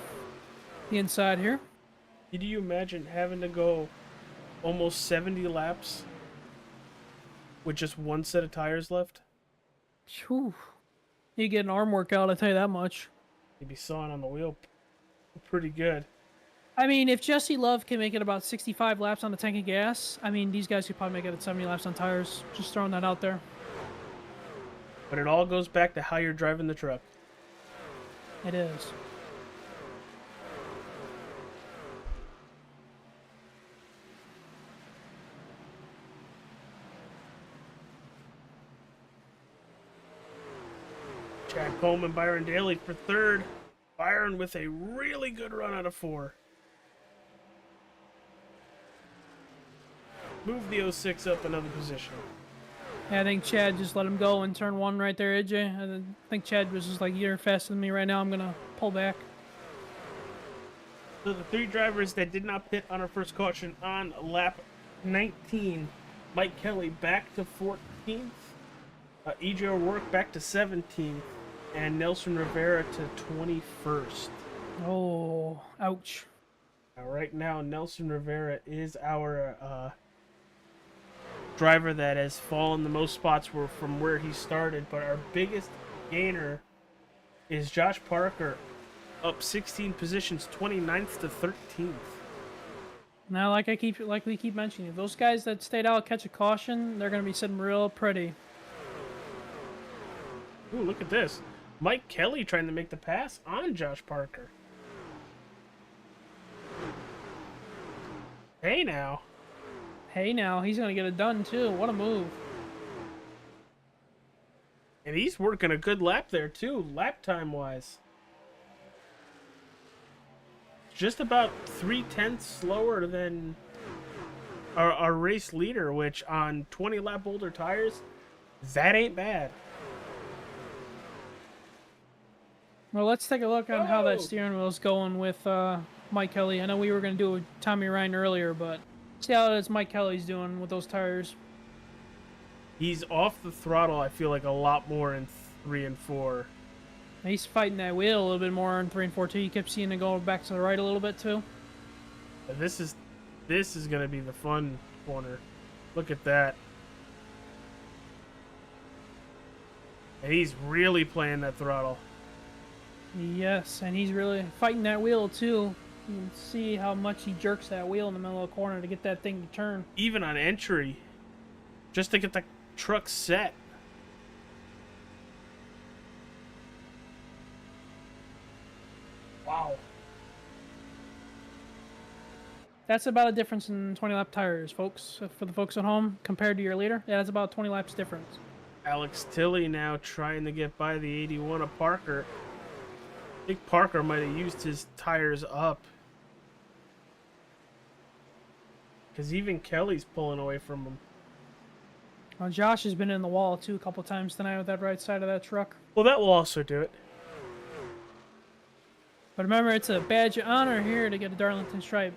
the inside here. Did you imagine having to go almost 70 laps with just one set of tires left? Whew. You get an arm workout, I tell you that much. You'd be sawing on the wheel pretty good. I mean, if Jesse Love can make it about 65 laps on a tank of gas, I mean, these guys could probably make it at 70 laps on tires. Just throwing that out there. But it all goes back to how you're driving the truck. It is. Chad Coleman, Byron Daly for third. Byron with a really good run out of 4. Move the 06 up another position. Yeah, I think Chad just let him go in turn 1 right there, AJ. I think Chad was just like, you're faster than me right now, I'm going to pull back. So the 3 drivers that did not pit on our first caution on lap 19. Mike Kelly back to 14th. EJ O'Rourke back to 17th. And Nelson Rivera to 21st. Oh, ouch. Now, right now, Nelson Rivera is our driver that has fallen the most spots from where he started. But our biggest gainer is Josh Parker, up 16 positions, 29th to 13th. Now, like we keep mentioning, those guys that stayed out catch a caution, they're going to be sitting real pretty. Ooh, look at this. Mike Kelly trying to make the pass on Josh Parker. Hey now. Hey now, he's going to get it done too. What a move. And he's working a good lap there too, lap time wise. Just about 3/10 slower than our race leader, which on 20 lap older tires, that ain't bad. Well, let's take a look on how that steering wheel's going with Mike Kelly. I know we were going to do it with Tommy Ryan earlier, but see how it is Mike Kelly's doing with those tires. He's off the throttle, I feel like, a lot more in 3 and 4. He's fighting that wheel a little bit more in 3 and 4 too. You kept seeing it go back to the right a little bit too. This is going to be the fun corner. Look at that. And he's really playing that throttle. Yes, and he's really fighting that wheel too. You can see how much he jerks that wheel in the middle of the corner to get that thing to turn. Even on entry, just to get the truck set. Wow. That's about a difference in 20 lap tires, folks. For the folks at home, compared to your leader, yeah, that's about 20 laps difference. Alex Tilley now trying to get by the 81 of Parker. I think Parker might have used his tires up. Because even Kelly's pulling away from him. Well, Josh has been in the wall too a couple times tonight with that right side of that truck. Well, that will also do it. But remember, it's a badge of honor here to get a Darlington stripe.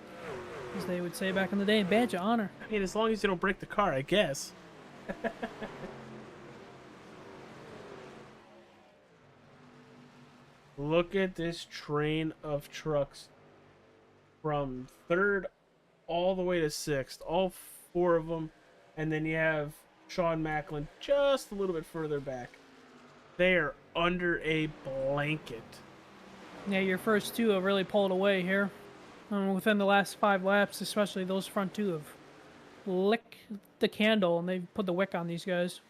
As they would say back in the day, badge of honor. I mean, as long as you don't break the car, I guess. Look at this train of trucks from third all the way to sixth, all four of them, and then you have Sean Macklin just a little bit further back. They are under a blanket. Yeah, your first two have really pulled away here. Within the last 5 laps, especially those front two have licked the candle, and they've put the wick on these guys.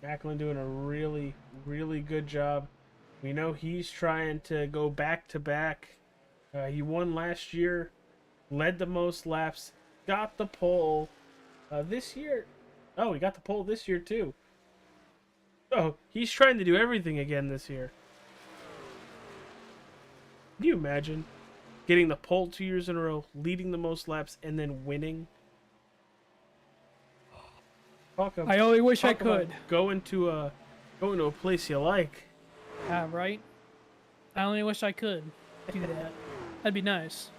Macklin doing a really, really good job. We know he's trying to go back to back. He won last year, led the most laps, got the pole this year. Oh, he got the pole this year too. Oh, he's trying to do everything again this year. Can you imagine getting the pole 2 years in a row, leading the most laps, and then winning? I only wish I could. Go into a place you like. Right? I only wish I could do that. That'd be nice.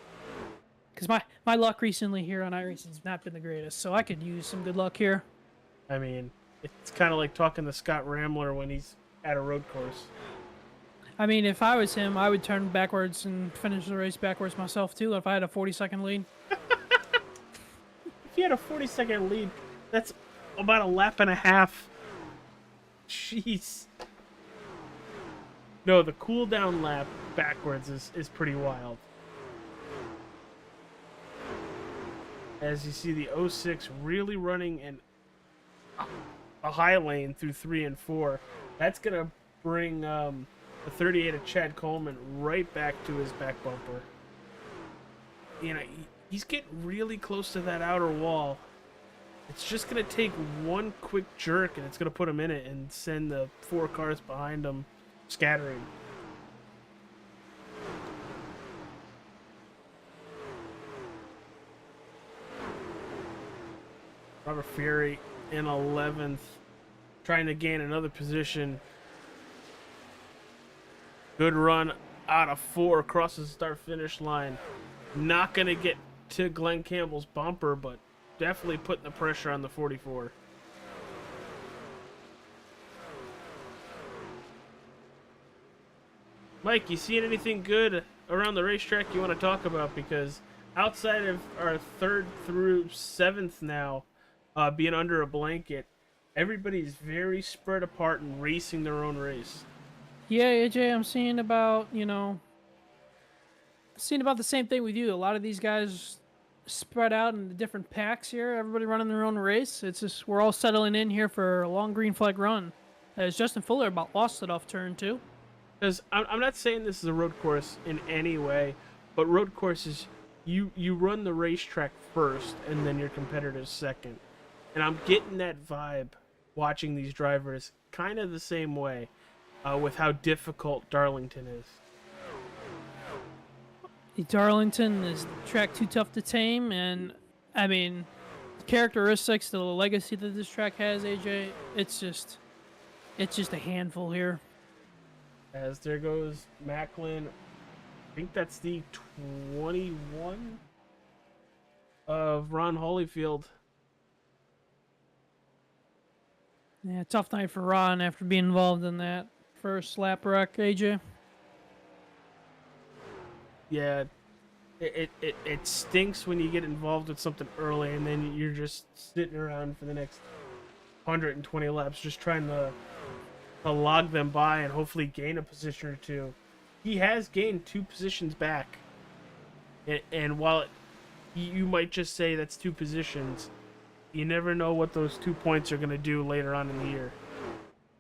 Because my luck recently here on iRacing has not been the greatest, so I could use some good luck here. I mean, it's kind of like talking to Scott Ramler when he's at a road course. I mean, if I was him, I would turn backwards and finish the race backwards myself, too, if I had a 40-second lead. If you had a 40-second lead, that's about a lap and a half. Jeez. No, the cool-down lap backwards is pretty wild. As you see the 06 really running in a high lane through 3 and 4. That's going to bring the 38 of Chad Coleman right back to his back bumper. You know, he's getting really close to that outer wall. It's just going to take one quick jerk, and it's going to put him in it and send the 4 cars behind him scattering. Robert Fury in 11th, trying to gain another position. Good run out of 4, crosses the start-finish line. Not going to get to Glenn Campbell's bumper, but definitely putting the pressure on the 44. Mike, you seeing anything good around the racetrack you want to talk about? Because outside of our 3rd through 7th now, being under a blanket, everybody's very spread apart and racing their own race. Yeah, AJ, I'm seeing about the same thing with you. A lot of these guys spread out in the different packs here. Everybody running their own race. It's just we're all settling in here for a long green flag run. As Justin Fuller about lost it off turn 2. Because I'm not saying this is a road course in any way, but road courses, you run the racetrack first and then your competitors second. And I'm getting that vibe watching these drivers kind of the same way with how difficult Darlington is. Darlington is track too tough to tame, and I mean, the characteristics, the legacy that this track has, AJ, it's just a handful here. As there goes Macklin. I think that's the 21 of Ron Holyfield. Yeah, tough night for Ron after being involved in that first lap wreck, AJ. Yeah, it stinks when you get involved with something early and then you're just sitting around for the next 120 laps just trying to log them by and hopefully gain a position or two. He has gained 2 positions back. And while you might just say that's 2 positions, you never know what those 2 points are going to do later on in the year.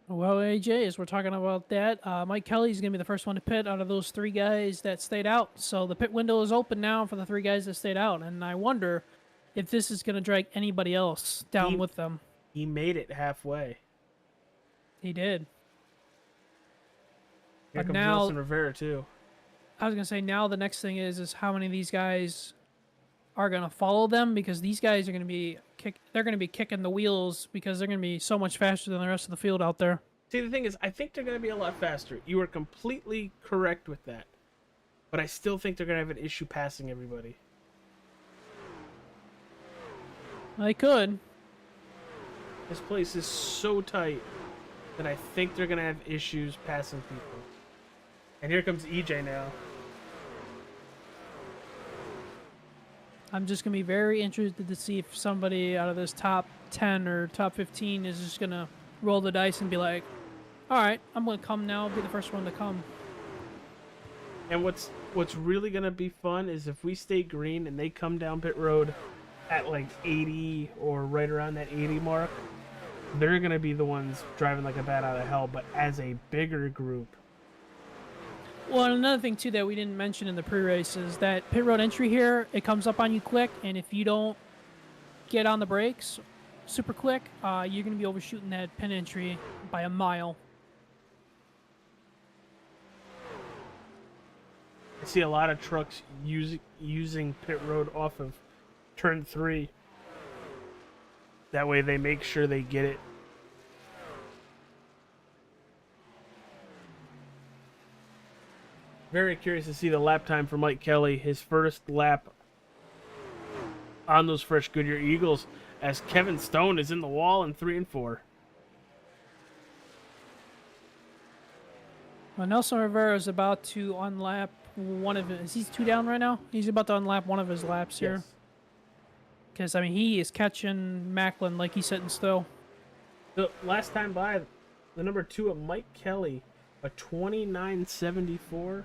Well, AJ, as we're talking about that, Mike Kelly's going to be the first one to pit out of those 3 guys that stayed out. So the pit window is open now for the 3 guys that stayed out. And I wonder if this is going to drag anybody else down with them. He made it halfway. He did. Here But comes now, Nelson Rivera, too. I was going to say, now the next thing is how many of these guys are going to follow them, because these guys are going to be kicking the wheels because they're going to be so much faster than the rest of the field out there. See, the thing is, I think they're going to be a lot faster. You are completely correct with that. But I still think they're going to have an issue passing everybody. They could. This place is so tight. then I think they're going to have issues passing people. And here comes EJ now. I'm just going to be very interested to see if somebody out of this top 10 or top 15 is just going to roll the dice and be like, all right, I'm going to come now. I'll be the first one to come. And what's really going to be fun is if we stay green and they come down pit road at like 80 or right around that 80 mark, they're going to be the ones driving like a bat out of hell, but as a bigger group. Well, and another thing, too, that we didn't mention in the pre-race is that pit road entry here, it comes up on you quick, and if you don't get on the brakes super quick, you're going to be overshooting that pin entry by a mile. I see a lot of trucks using pit road off of turn 3. That way they make sure they get it. Very curious to see the lap time for Mike Kelly. His first lap on those fresh Goodyear Eagles as Kevin Stone is in the wall in 3 and 4. Well, Nelson Rivera is about to unlap one of his... He's 2 down right now? He's about to unlap one of his laps here. Yes. Because, I mean, he is catching Macklin like he's sitting still. The last time by, the number 2 of Mike Kelly, a 29.74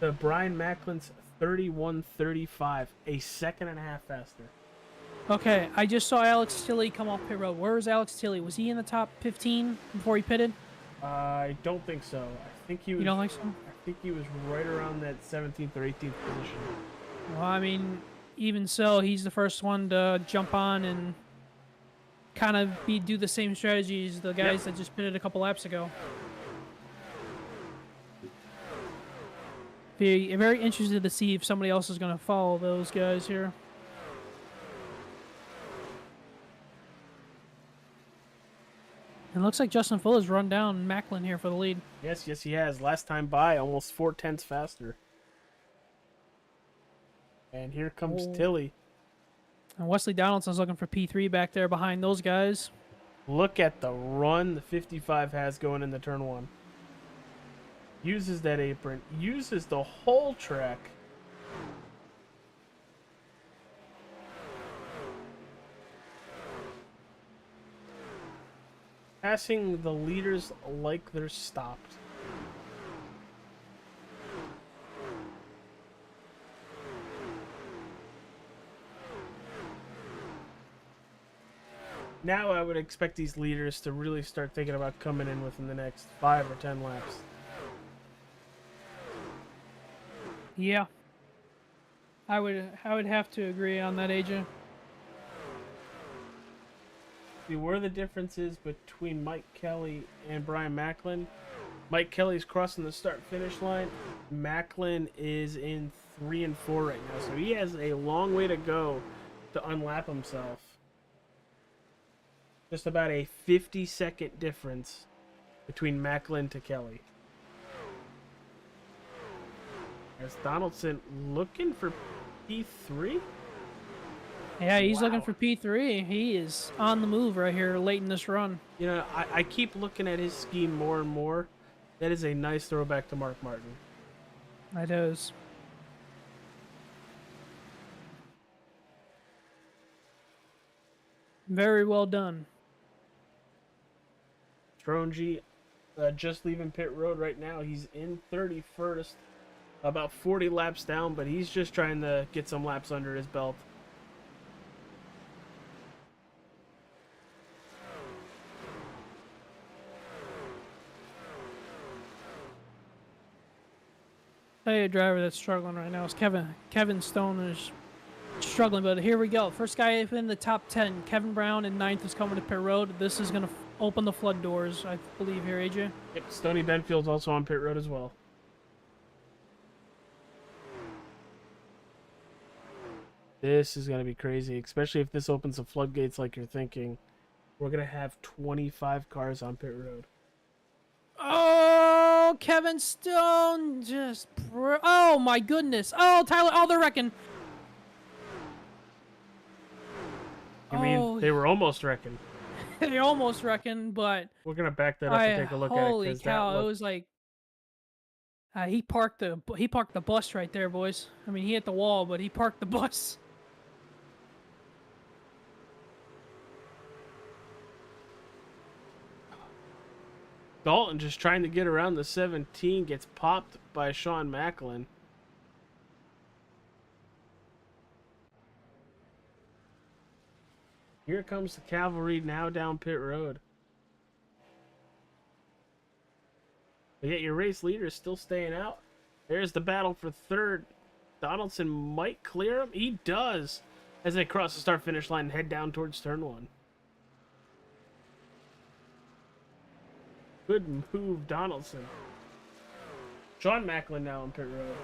to Brian Macklin's 31.35, a second and a half faster. Okay, I just saw Alex Tilley come off pit road. Where is Alex Tilley? Was he in the top 15 before he pitted? I don't think so. I think he was. You don't think so? I think he was right around that 17th or 18th position. Well, I mean, even so, he's the first one to jump on and kind of do the same strategy as the guys that just pitted a couple laps ago. Very interested to see if somebody else is going to follow those guys here. It looks like Justin Fuller's run down Macklin here for the lead. Yes, he has. Last time by, almost 4/10 faster. And here comes Tilley. And Wesley Donaldson's looking for P3 back there behind those guys. Look at the run the 55 has going into turn 1. Uses that apron. Uses the whole track. Passing the leaders like they're stopped. Now I would expect these leaders to really start thinking about coming in within the next 5 or 10 laps. Yeah. I would have to agree on that, AJ. See where the difference is between Mike Kelly and Brian Macklin. Mike Kelly's crossing the start-finish line. Macklin is in 3 and 4 right now, so he has a long way to go to unlap himself. Just about a 50-second difference between Macklin to Kelly. As Donaldson looking for P3? Yeah, he's looking for P3. He is on the move right here late in this run. You know, I keep looking at his scheme more and more. That is a nice throwback to Mark Martin. That is. Very well done. Strongy just leaving pit road right now. He's in 31st, about 40 laps down, but he's just trying to get some laps under his belt. Tell you a driver that's struggling right now is Kevin Stone is struggling, but here we go. First guy in the top 10. Kevin Brown in 9th is coming to pit road. This is going to open the flood doors, I believe, here, AJ. Yep, Stoney Benfield's also on pit road as well. This is going to be crazy, especially if this opens the floodgates like you're thinking. We're going to have 25 cars on pit road. Oh, Kevin Stone just... Oh, my goodness. Oh, Tyler. Oh, they're wrecking. You mean they were almost wrecking? they almost reckon, but We're gonna back that up and take a look at it holy because cow, that it was like he parked the bus right there, boys. I mean, he hit the wall, but he parked the bus. Dalton just trying to get around the 17 gets popped by Sean Macklin. Here comes the cavalry now down pit road. But yet your race leader is still staying out. There's the battle for third. Donaldson might clear him. He does as they cross the start-finish line and head down towards turn one. Good move, Donaldson. Sean Macklin now on pit road.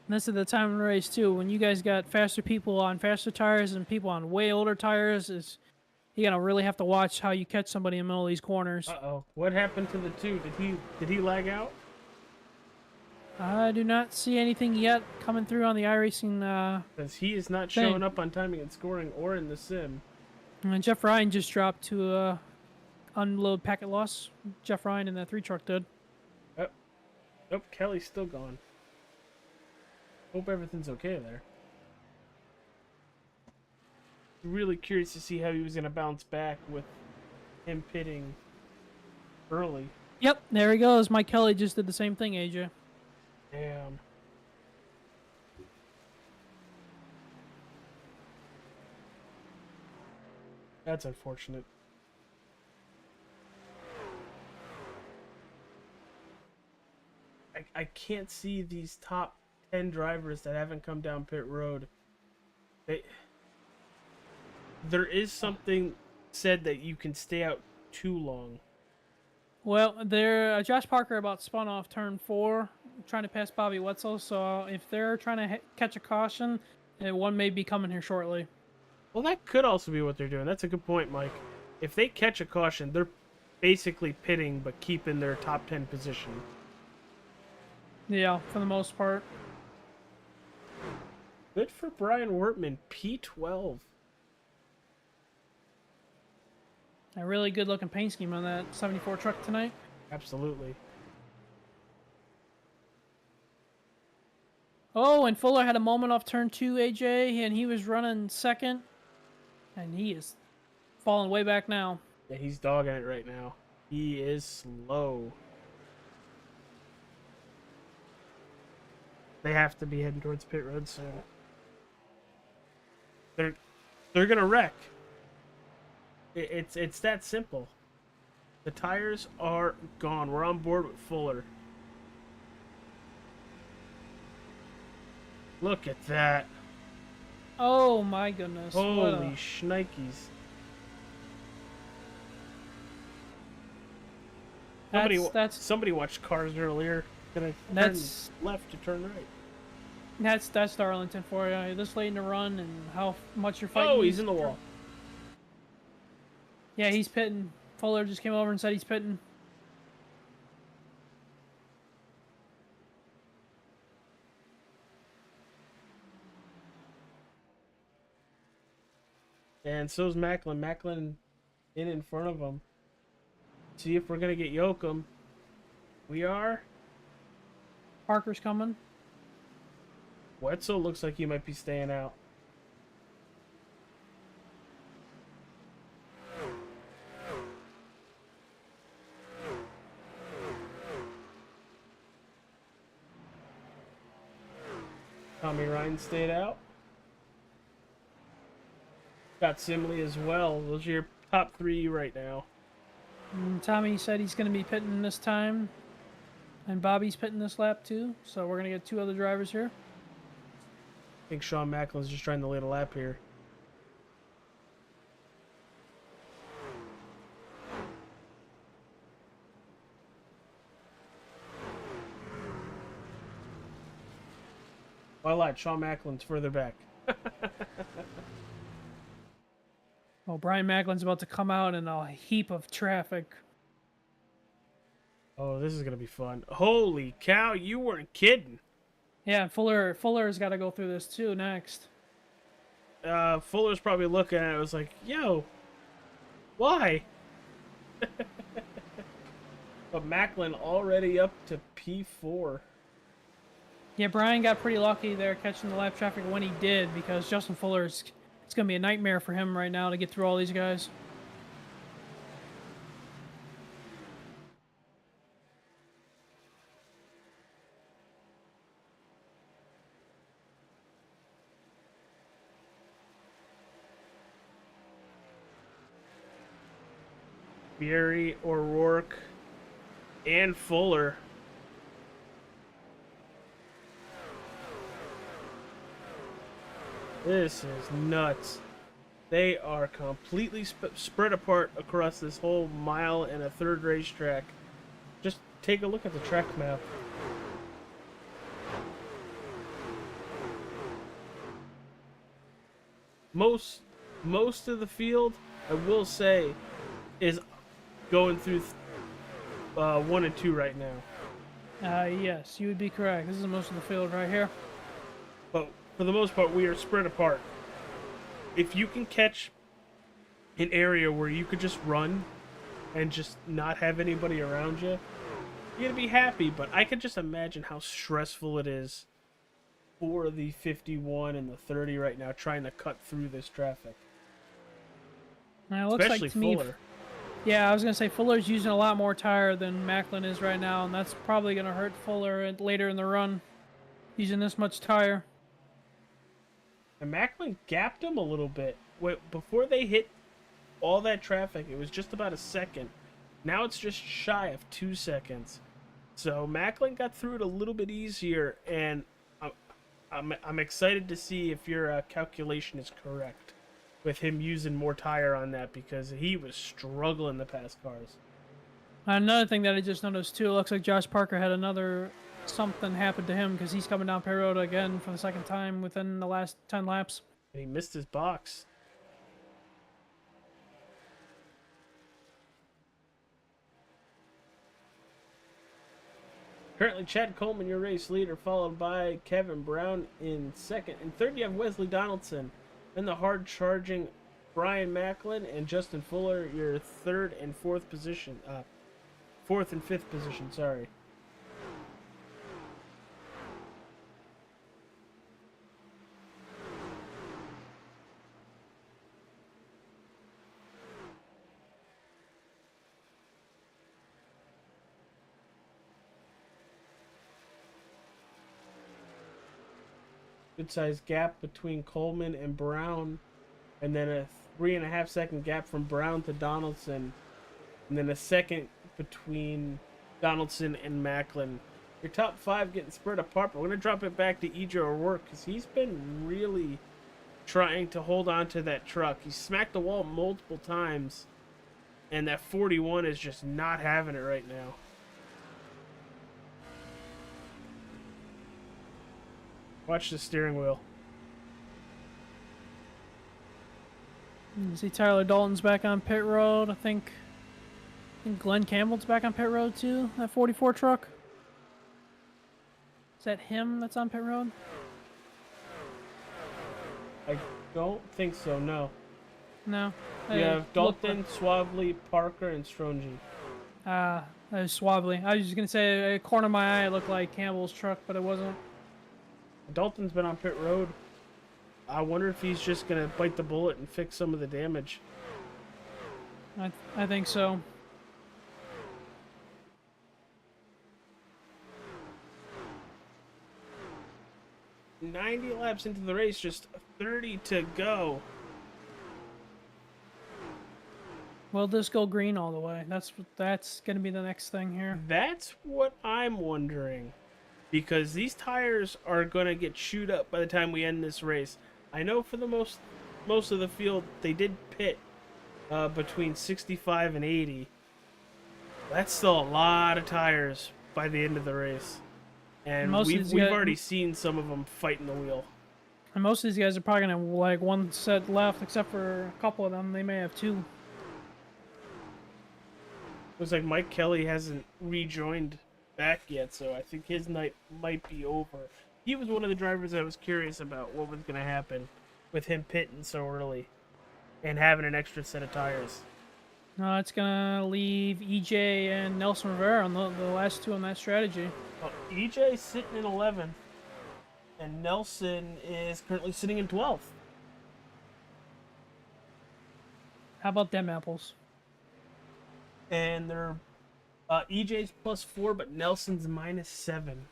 And this is the time in the race too when you guys got faster people on faster tires and people on way older tires. You gotta really have to watch how you catch somebody in the middle of these corners. Uh-oh. What happened to the two? Did he lag out? I do not see anything yet coming through on the iRacing. Because he is not showing up on timing and scoring or in the sim. And Jeff Ryan just dropped to unload packet loss. Jeff Ryan in that 3 truck did. Oh. Nope, Kelly's still gone. Hope everything's okay there. Really curious to see how he was going to bounce back with him pitting early. Yep, there he goes. Mike Kelly just did the same thing, AJ. Damn. That's unfortunate. I can't see these top 10 drivers that haven't come down pit road. There is something said that you can stay out too long. Well, Josh Parker about spun off turn 4, trying to pass Bobby Wetzel. So if they're trying to catch a caution, one may be coming here shortly. Well, that could also be what they're doing. That's a good point, Mike. If they catch a caution, they're basically pitting but keeping their top 10 position. Yeah, for the most part. Good for Brian Wertman, P12. A really good looking paint scheme on that 74 truck tonight. Absolutely. Oh, and Fuller had a moment off turn 2, AJ, and he was running second. And he is falling way back now. Yeah, he's dogging it right now. He is slow. They have to be heading towards pit road soon. They're gonna wreck. It's that simple. The tires are gone. We're on board with Fuller. Look at that. Oh my goodness. Holy shnikes. Somebody watched Cars earlier. Gonna turn left to turn right. That's Darlington for you. This late in the run and how much you're fighting. Oh, he's in the wall. Yeah, he's pitting. Fuller just came over and said he's pitting. And so's Macklin. Macklin in front of him. See if we're going to get Yoakum. We are. Parker's coming. Wetzel looks like he might be staying out. Tommy Ryan stayed out. Got Simley as well. Those are your top 3 right now. Tommy said he's going to be pitting this time. And Bobby's pitting this lap too. So we're going to get 2 other drivers here. I think Sean Macklin's just trying to lead a lap here. Well, I lied. Sean Macklin's further back. Well, Brian Macklin's about to come out in a heap of traffic. Oh, this is going to be fun. Holy cow, you weren't kidding. Yeah, Fuller's got to go through this too next. Fuller's probably looking at it. Was like, yo, why? But Macklin already up to P4. Yeah, Brian got pretty lucky there catching the lap traffic when he did, because Justin Fuller's, it's going to be a nightmare for him right now to get through all these guys. Beery, O'Rourke, and Fuller. This is nuts. They are completely spread apart across this whole 1.25 mile racetrack. Just take a look at the track map. Most of the field, I will say, is going through 1 and 2 right now. Yes, you would be correct. This is most of the field right here. But for the most part, we are spread apart. If you can catch an area where you could just run and just not have anybody around you, you're going to be happy. But I can just imagine how stressful it is for the 51 and the 30 right now trying to cut through this traffic. Now, it looks Especially like to me, Fuller. yeah, I was going to say Fuller's using a lot more tire than Macklin is right now, and that's probably going to hurt Fuller later in the run, using this much tire. And Macklin gapped him a little bit. Before they hit all that traffic, it was just about a second. Now it's just shy of 2 seconds. So Macklin got through it a little bit easier, and I'm excited to see if your calculation is correct with him using more tire on that, because he was struggling the past cars. Another thing that I just noticed too, it looks like Josh Parker had something happened to him, because he's coming down pit road again for the second time within the last 10 laps. And he missed his box. Currently, Chad Coleman, your race leader, followed by Kevin Brown in second. In third, you have Wesley Donaldson. Then the hard-charging Brian Macklin and Justin Fuller, your third and fourth position. Fourth and fifth position, sorry. Good sized gap between Coleman and Brown, and then a 3.5 second gap from Brown to Donaldson, and then a second between Donaldson and Macklin. Your top 5 getting spread apart, but we're going to drop it back to EJ O'Rourke, because he's been really trying to hold on to that truck. He smacked the wall multiple times, and that 41 is just not having it right now. Watch the steering wheel. You see Tyler Dalton's back on pit road. I think Glenn Campbell's back on pit road too. That 44 truck. Is that him that's on pit road? I don't think so, no. No. You have Dalton, Suavely, Parker, and Strongy. That was Swably. I was just going to say, a corner of my eye, it looked like Campbell's truck, but it wasn't. Dalton's been on pit road. I wonder if he's just going to bite the bullet and fix some of the damage. I think so. "90 laps into the race, just 30 to go." Will this go green all the way? That's going to be the next thing here. That's what I'm wondering. Because these tires are going to get chewed up by the time we end this race. I know for the most of the field, they did pit between 65 and 80. That's still a lot of tires by the end of the race. And we've already seen some of them fighting the wheel. And most of these guys are probably going to like one set left, except for a couple of them. They may have 2. Looks like Mike Kelly hasn't rejoined back yet, so I think his night might be over. He was one of the drivers I was curious about what was going to happen. with him pitting so early and having an extra set of tires. No, it's gonna leave EJ and Nelson Rivera on the last two on that strategy. Well, EJ's sitting in 11th, and Nelson is currently sitting in 12th. How about them apples? And they're EJ's +4, but Nelson's -7.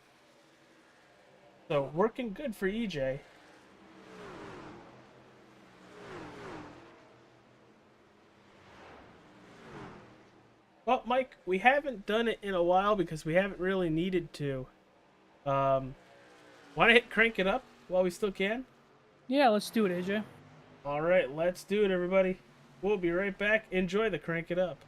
So working good for EJ. Well, Mike, we haven't done it in a while because we haven't really needed to. Want to crank it up while we still can? Yeah, let's do it, AJ. All right, let's do it, everybody. We'll be right back. Enjoy the Crank It Up.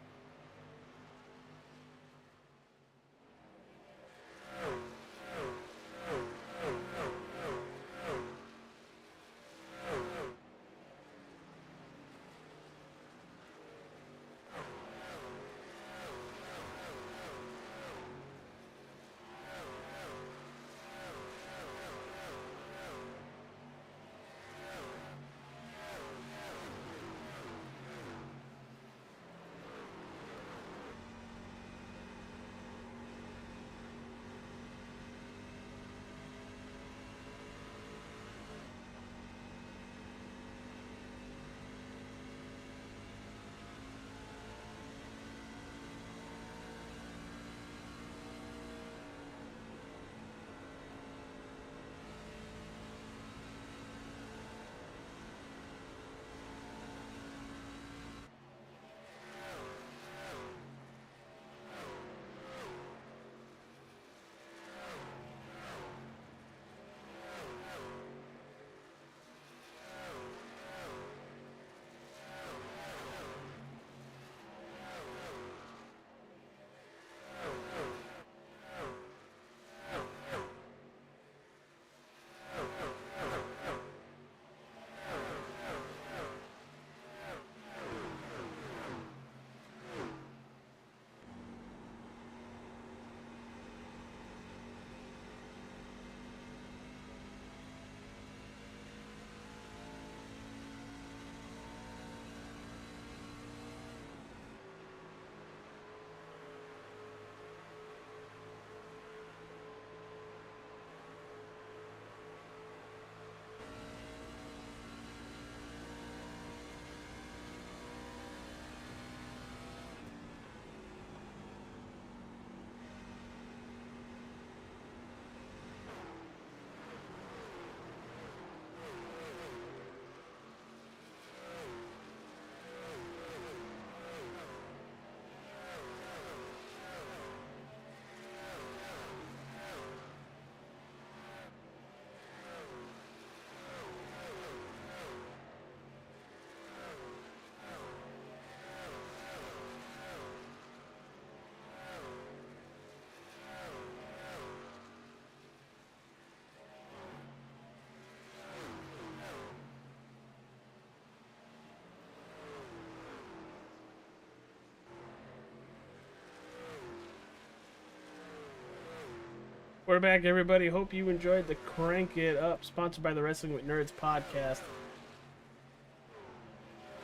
We're back, everybody. Hope you enjoyed the Crank It Up, sponsored by the Wrestling with Nerds podcast.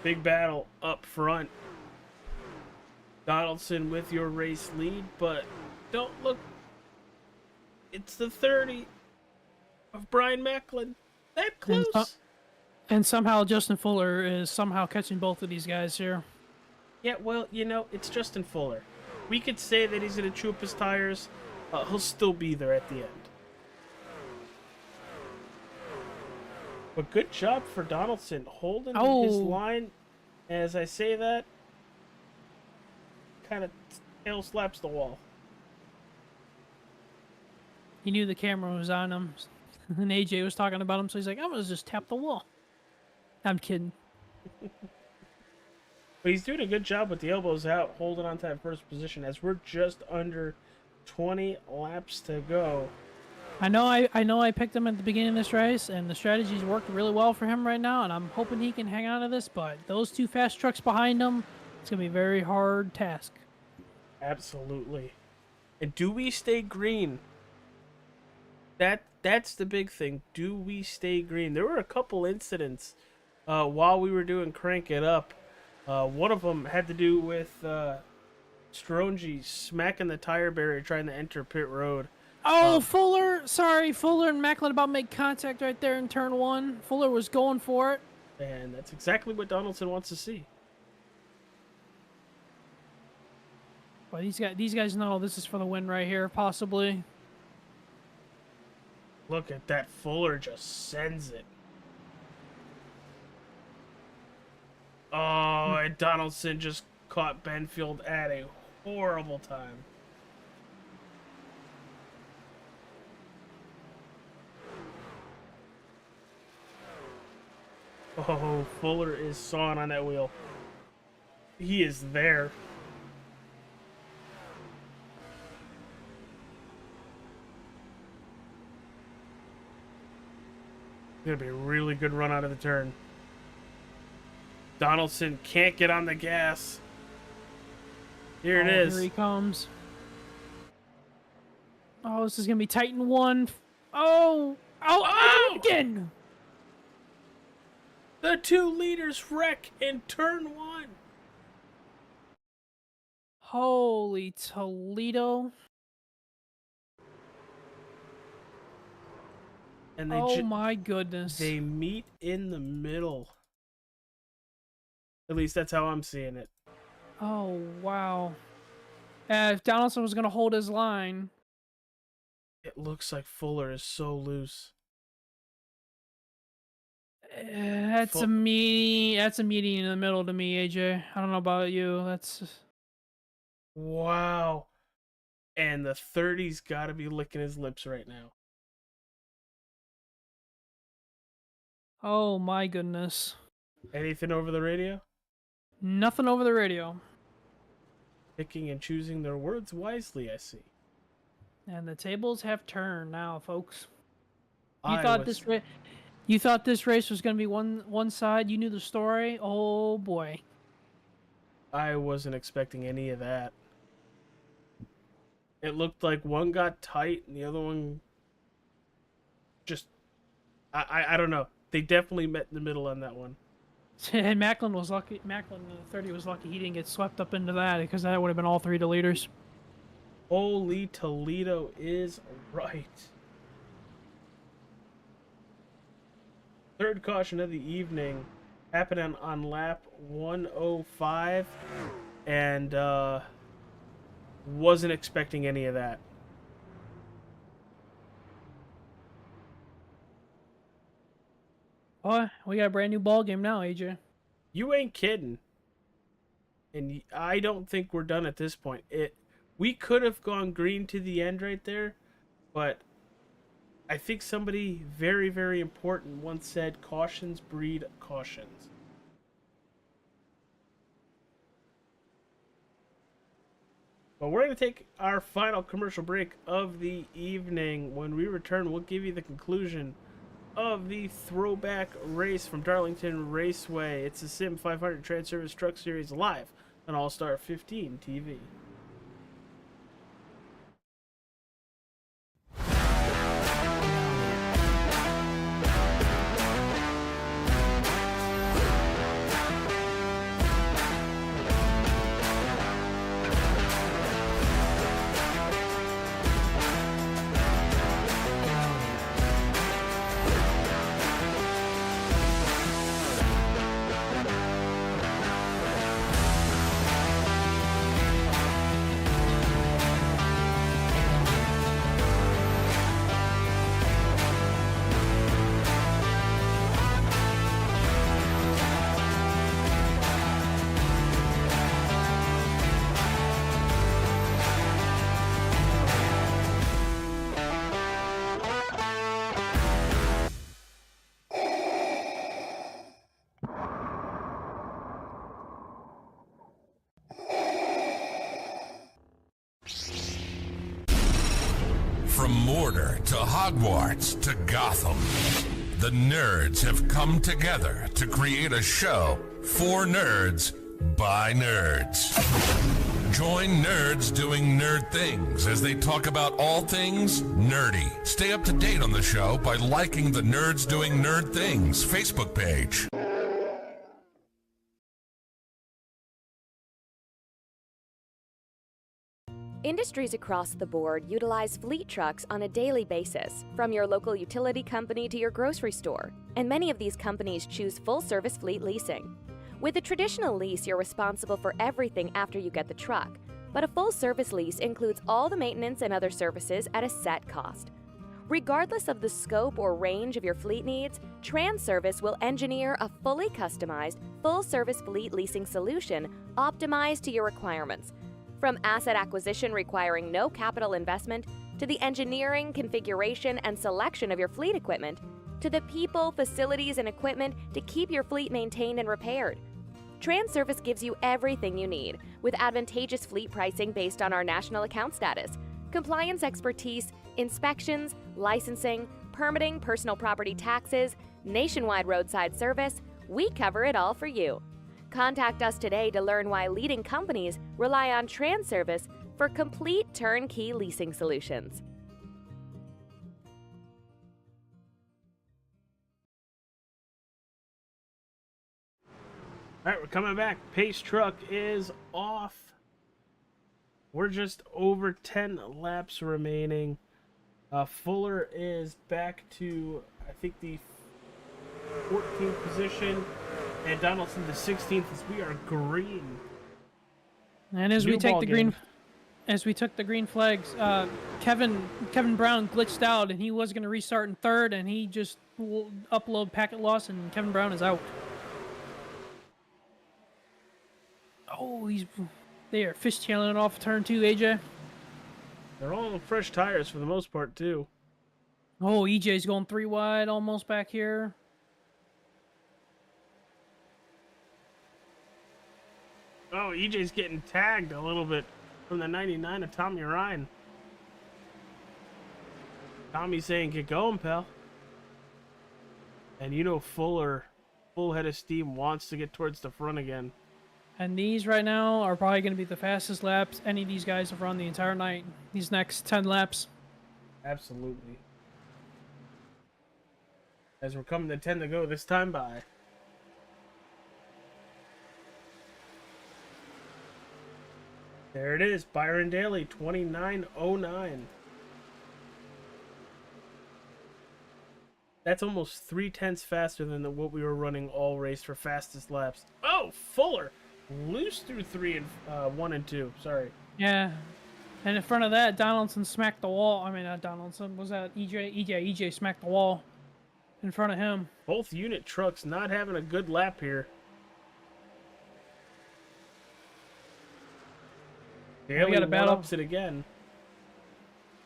Big battle up front. Donaldson with your race lead, but don't look. It's the 30 of Brian Macklin. That close. And somehow Justin Fuller is somehow catching both of these guys here. Yeah, well, it's Justin Fuller. We could say that he's going to chew up his tires. He'll still be there at the end. But good job for Donaldson holding his line. As I say that, kind of tail slaps the wall. He knew the camera was on him, and AJ was talking about him, so he's like, I'm going to just tap the wall. I'm kidding. But he's doing a good job with the elbows out, holding on to that first position as we're just under 20 laps to go. I know I picked him at the beginning of this race, and the strategy's worked really well for him right now, and I'm hoping he can hang on to this, but those two fast trucks behind him, it's going to be a very hard task. Absolutely. And do we stay green? That That's the big thing. Do we stay green? There were a couple incidents while we were doing Crank It Up. One of them had to do with Strongy smacking the tire barrier trying to enter pit road. Oh, Fuller and Macklin about to make contact right there in turn 1. Fuller was going for it. And that's exactly what Donaldson wants to see. Well, these guys know this is for the win right here, possibly. Look at that. Fuller just sends it. Oh, and Donaldson just caught Benfield at a horrible time. Oh, Fuller is sawing on that wheel. He is there. It's going to be a really good run out of the turn. Donaldson can't get on the gas. Here it is. Here he comes. Oh, this is going to be tight in 1. Oh, again. The 2 leaders wreck in turn 1. Holy Toledo. And they oh my goodness. They meet in the middle. At least that's how I'm seeing it. Oh, wow. If Donaldson was going to hold his line. It looks like Fuller is so loose. That's a meeting in the middle to me, AJ. I don't know about you. That's wow. And the 30's got to be licking his lips right now. Oh my goodness. Anything over the radio? Nothing over the radio. Picking and choosing their words wisely, I see. And the tables have turned now, folks. You I thought was- this race was going to be one side. You knew the story. Oh boy. I wasn't expecting any of that. It looked like one got tight and the other one just I don't know. They definitely met in the middle on that one. And Macklin was lucky. Macklin, the 30, was lucky he didn't get swept up into that, because that would have been all 3 to leaders. Holy Toledo is right. Third caution of the evening happened on lap 105, and wasn't expecting any of that. Oh, we got a brand new ball game now, AJ. You ain't kidding. And I don't think we're done at this point. We could have gone green to the end right there, but I think somebody very, very important once said, cautions breed cautions. But we're going to take our final commercial break of the evening. When we return, we'll give you the conclusion of the throwback race from Darlington Raceway. It's the Sim500 TranService Truck Series live on All-Star 15 TV. From Mordor to Hogwarts to Gotham, the nerds have come together to create a show for nerds by nerds. Join nerds doing nerd things as they talk about all things nerdy. Stay up to date on the show by liking the Nerds Doing Nerd Things Facebook page. Industries across the board utilize fleet trucks on a daily basis, from your local utility company to your grocery store, and many of these companies choose full-service fleet leasing. With a traditional lease, you're responsible for everything after you get the truck, but a full-service lease includes all the maintenance and other services at a set cost. Regardless of the scope or range of your fleet needs, TranService will engineer a fully customized, full-service fleet leasing solution optimized to your requirements. From asset acquisition requiring no capital investment, to the engineering, configuration, and selection of your fleet equipment, to the people, facilities, and equipment to keep your fleet maintained and repaired. TranService gives you everything you need, with advantageous fleet pricing based on our national account status, compliance expertise, inspections, licensing, permitting, personal property taxes, nationwide roadside service. We cover it all for you. Contact us today to learn why leading companies rely on TranService for complete turnkey leasing solutions. All right, we're coming back. Pace truck is off. We're just over 10 laps remaining. Fuller is back to, I think, the 14th position. And Donaldson the 16th as we are green. And as we took the green flags, Kevin Brown glitched out and he was going to restart in third, and he just upload packet loss, and Kevin Brown is out. Oh, they are fishtailing it off turn 2, AJ. They're all on fresh tires for the most part too. Oh, EJ's going 3 wide almost back here. Oh, EJ's getting tagged a little bit from the 99 of Tommy Ryan. Tommy's saying, get going, pal. And you know Fuller, full head of steam, wants to get towards the front again. And these right now are probably going to be the fastest laps any of these guys have run the entire night. These next 10 laps. Absolutely. As we're coming to 10 to go this time by. There it is, Byron Daly, 29.09. That's almost 3/10 faster than what we were running all race for fastest laps. Oh, Fuller! Loose through 1 and 2, sorry. Yeah. And in front of that, Donaldson smacked the wall. I mean, not Donaldson. Was that EJ? EJ smacked the wall in front of him. Both unit trucks not having a good lap here. Daly one-ups it again.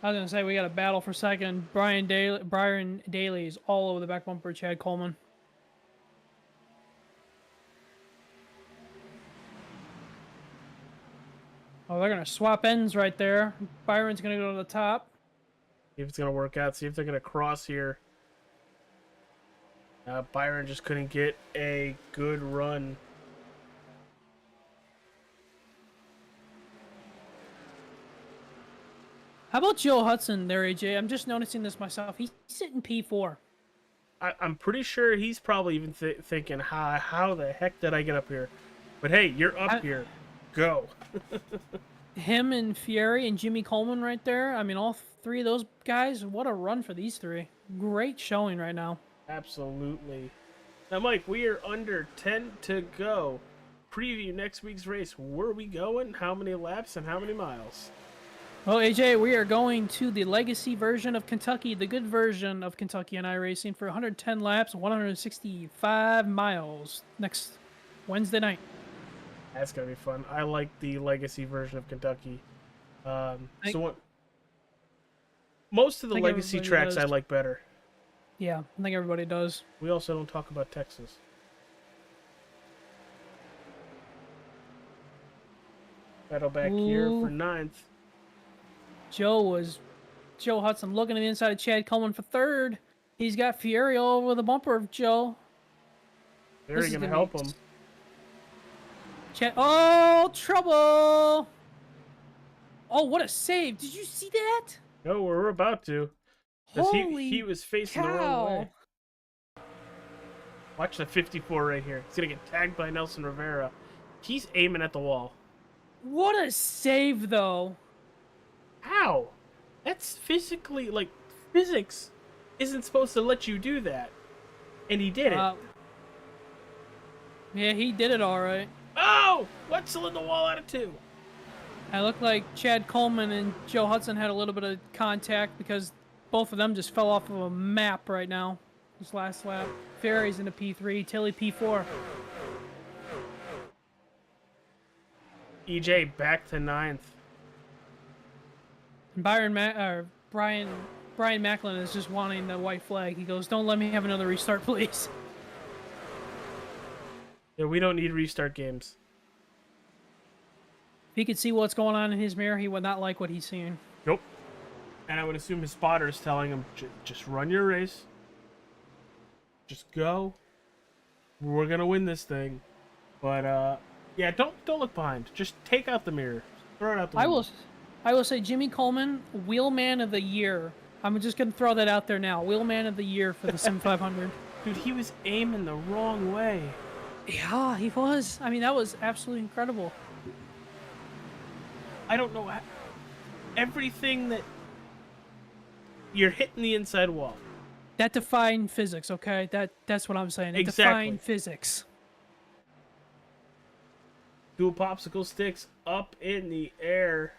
I was going to say, we got a battle for second. Brian Daly is all over the back bumper of Chad Coleman. Oh, they're going to swap ends right there. Byron's going to go to the top. See if it's going to work out. See if they're going to cross here. Byron just couldn't get a good run. How about Joe Hudson there, AJ? I'm just noticing this myself. He's sitting P4. I'm pretty sure he's probably even thinking, how the heck did I get up here? But hey, you're up here. Go. Him and Fieri and Jimmy Coleman right there. I mean, all 3 of those guys, what a run for these 3. Great showing right now. Absolutely. Now, Mike, we are under 10 to go. Preview next week's race. Where are we going? How many laps and how many miles? Well, AJ, we are going to the legacy version of Kentucky, the good version of Kentucky and iRacing for 110 laps, 165 miles next Wednesday night. That's going to be fun. I like the legacy version of Kentucky. Most of the legacy tracks I like better. Yeah, I think everybody does. We also don't talk about Texas. Battle back here for 9th. Joe Hudson looking to the inside of Chad Coleman for 3rd. He's got Fieri all over the bumper of Joe. Fieri going to help him. Oh, trouble! Oh, what a save! Did you see that? No, we're about to. Because Holy he was facing the wrong way. Watch the 54 right here. He's going to get tagged by Nelson Rivera. He's aiming at the wall. What a save, though. How? That's physically, like, physics isn't supposed to let you do that. And he did it. Yeah, he did it all right. Oh! Wetzel in the wall out of 2. It looked like Chad Coleman and Joe Hudson had a little bit of contact because both of them just fell off of a map right now. This last lap. Ferry's in the P3, Tilly P4. EJ back to 9th. And Brian Macklin is just wanting the white flag. He goes, "Don't let me have another restart, please." Yeah, we don't need restart games. If he could see what's going on in his mirror, he would not like what he's seeing. Nope. And I would assume his spotter is telling him, just run your race. Just go. We're going to win this thing. But, yeah, don't look behind. Just take out the mirror. Throw it out the window. I will say Jimmy Coleman, Wheelman of the Year. I'm just going to throw that out there now. Wheelman of the Year for the Sim500. Dude, he was aiming the wrong way. Yeah, he was. I mean, that was absolutely incredible. I don't know. Everything that... You're hitting the inside wall. That defined physics, okay? That's what I'm saying. It Exactly. defined physics. Dual popsicle sticks up in the air.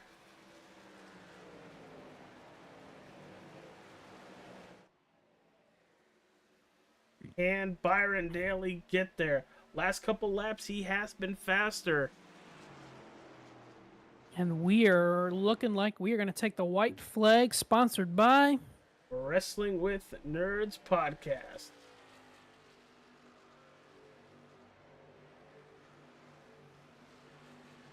Can Byron Daly get there? Last couple laps, he has been faster. And we are looking like we are going to take the white flag, sponsored by Wrestling with Nerds podcast.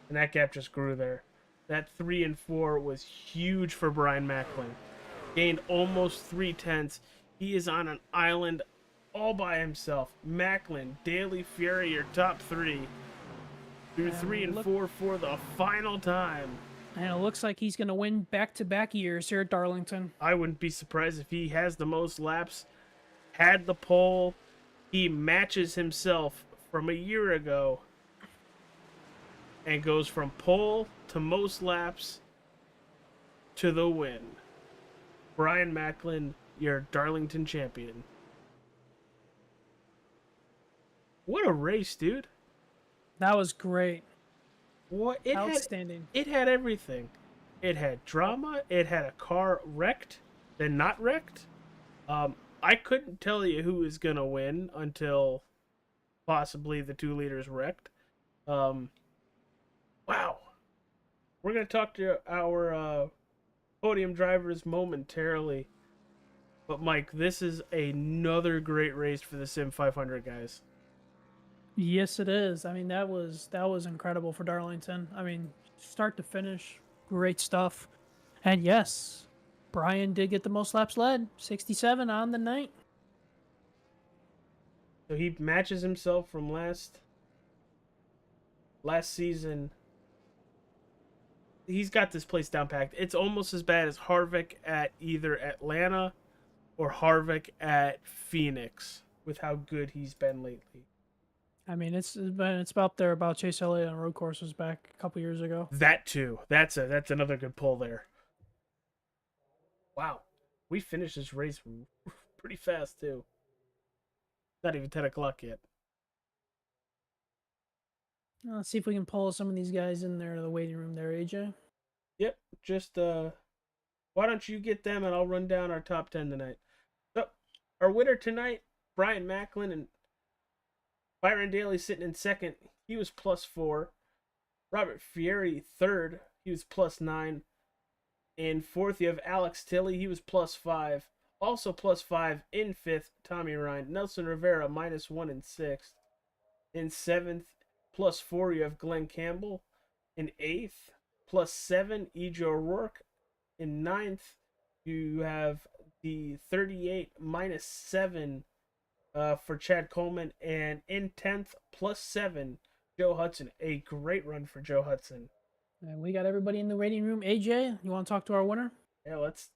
And that gap just grew there. That 3 and 4 was huge for Brian Macklin. Gained almost 3/10. He is on an island all by himself. Macklin, Daly, Fury, your top 3. Through 3 and 4 for the final time. And it looks like he's going to win back-to-back years here at Darlington. I wouldn't be surprised if he has the most laps, had the pole. He matches himself from a year ago and goes from pole to most laps to the win. Brian Macklin, your Darlington champion. What a race, dude. That was great. What Outstanding. It had everything. It had drama. It had a car wrecked, then not wrecked. I couldn't tell you who was gonna win until possibly the 2 leaders wrecked. Wow. We're gonna talk to our podium drivers momentarily. But Mike, this is another great race for the Sim500 guys. Yes, it is. I mean, that was incredible for Darlington. I mean, start to finish, great stuff. And yes, Brian did get the most laps led, 67 on the night. So he matches himself from last season. He's got this place down packed. It's almost as bad as Harvick at either Atlanta or Harvick at Phoenix with how good he's been lately. I mean, it's about there about Chase Elliott on road courses back a couple years ago. That too. That's another good pull there. Wow, we finished this race pretty fast too. Not even 10 o'clock yet. Let's see if we can pull some of these guys in there to the waiting room there, AJ. Yep, just why don't you get them and I'll run down our top 10 tonight. So, our winner tonight, Brian Macklin, and Byron Daly sitting in second. He was +4. Robert Fieri third. He was +9. In fourth, you have Alex Tilley. He was +5. Also +5 in fifth, Tommy Ryan. Nelson Rivera -1 in sixth. In seventh, +4, you have Glenn Campbell. In eighth, +7, E.J. O'Rourke. In ninth, you have the 38 -7 for Chad Coleman. And in 10th, +7, Joe Hudson. A great run for Joe Hudson. And we got everybody in the waiting room. AJ, you want to talk to our winner? Yeah, let's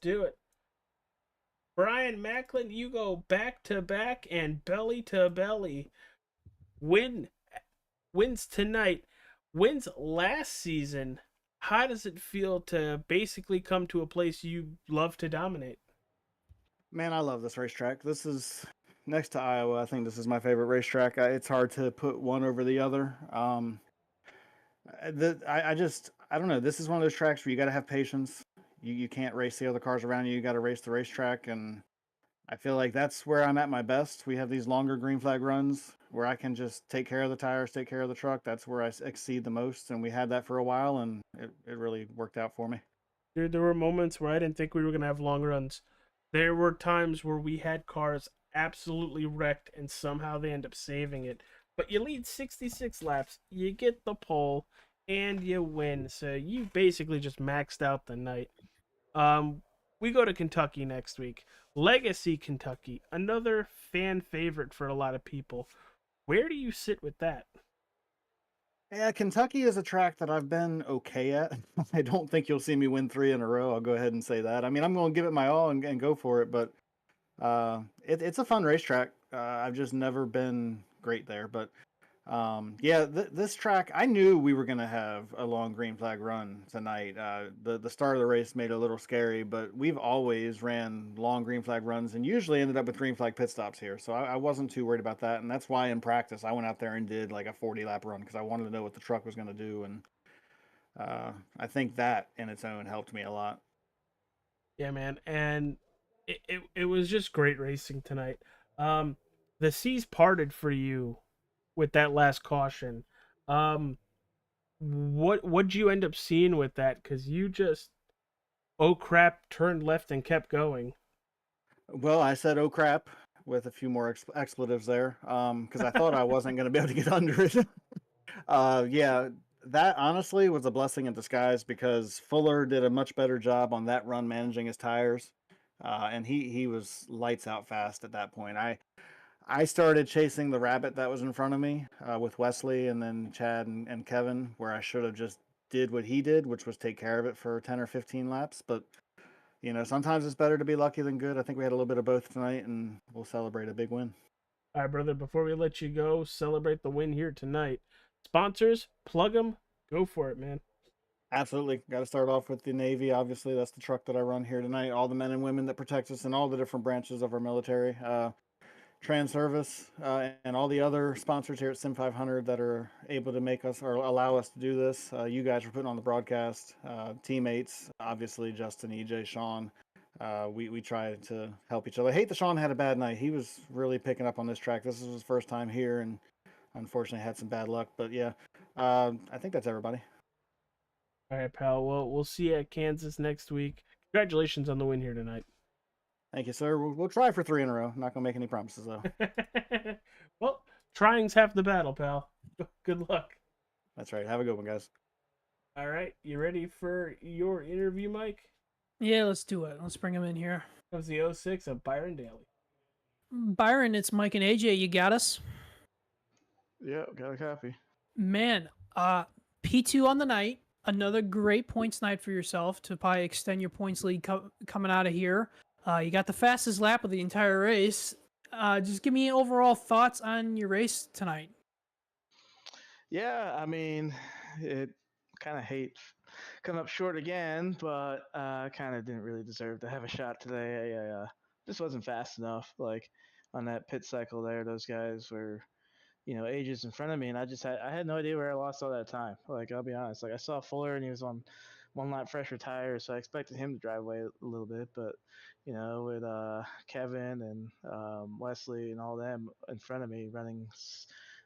do it. Brian Macklin, you go back to back and belly to belly. Wins tonight. Wins last season. How does it feel to basically come to a place you love to dominate? Man, I love this racetrack. This is next to Iowa. I think this is my favorite racetrack. It's hard to put one over the other. I don't know. This is one of those tracks where you got to have patience. You can't race the other cars around you. You got to race the racetrack, and I feel like that's where I'm at my best. We have these longer green flag runs where I can just take care of the tires, take care of the truck. That's where I exceed the most, and we had that for a while, and it really worked out for me. Dude, there were moments where I didn't think we were going to have long runs. There were times where we had cars absolutely wrecked, and somehow they end up saving it. But you lead 66 laps, you get the pole, and you win. So you basically just maxed out the night. We go to Kentucky next week. Legacy Kentucky, another fan favorite for a lot of people. Where do you sit with that? Yeah, Kentucky is a track that I've been okay at. I don't think you'll see me win 3 in a row. I'll go ahead and say that. I mean, I'm going to give it my all and go for it, but it's a fun racetrack. I've just never been great there, but this track, I knew we were going to have a long green flag run tonight. The start of the race made it a little scary, but we've always ran long green flag runs and usually ended up with green flag pit stops here. So I wasn't too worried about that. And that's why in practice, I went out there and did like a 40 lap run because I wanted to know what the truck was going to do. And I think that in its own helped me a lot. Yeah, man. And it was just great racing tonight. The seas parted for you with that last caution. What'd you end up seeing with that? Because you just, oh crap, turned left and kept going. Well, I said, oh crap, with a few more expletives there, because I thought I wasn't going to be able to get under it. Yeah, that honestly was a blessing in disguise because Fuller did a much better job on that run managing his tires, and he was lights out fast at that point. I started chasing the rabbit that was in front of me with Wesley and then Chad and Kevin, where I should have just did what he did, which was take care of it for 10 or 15 laps. But, you know, sometimes it's better to be lucky than good. I think we had a little bit of both tonight, and we'll celebrate a big win. All right, brother, before we let you go, celebrate the win here tonight. Sponsors, plug them. Go for it, man. Absolutely. Got to start off with the Navy. Obviously, that's the truck that I run here tonight. All the men and women that protect us in all the different branches of our military. TranService, and all the other sponsors here at Sim500 that are able to make us or allow us to do this. You guys are putting on the broadcast, teammates, obviously Justin, EJ, Sean. We try to help each other. I hate that Sean had a bad night. He was really picking up on this track. This is his first time here and unfortunately had some bad luck. But yeah, I think that's everybody. All right, pal. Well, we'll see you at Kansas next week. Congratulations on the win here tonight. Thank you, sir. We'll try for 3 in a row. Not going to make any promises, though. Well, trying's half the battle, pal. Good luck. That's right. Have a good one, guys. All right. You ready for your interview, Mike? Yeah, let's do it. Let's bring him in here. That was the 06 of Byron Daly. Byron, it's Mike and AJ. You got us? Yeah, got a copy. Man, P2 on the night. Another great points night for yourself to probably extend your points lead coming out of here. You got the fastest lap of the entire race. Just give me overall thoughts on your race tonight. Yeah, I mean, it kind of hate coming up short again, but I kind of didn't really deserve to have a shot today. I just wasn't fast enough. Like on that pit cycle there, those guys were, ages in front of me, and I had no idea where I lost all that time. Like, I'll be honest. Like, I saw Fuller, and he was on one lap fresher tires, so I expected him to drive away a little bit, but with Kevin and Wesley and all them in front of me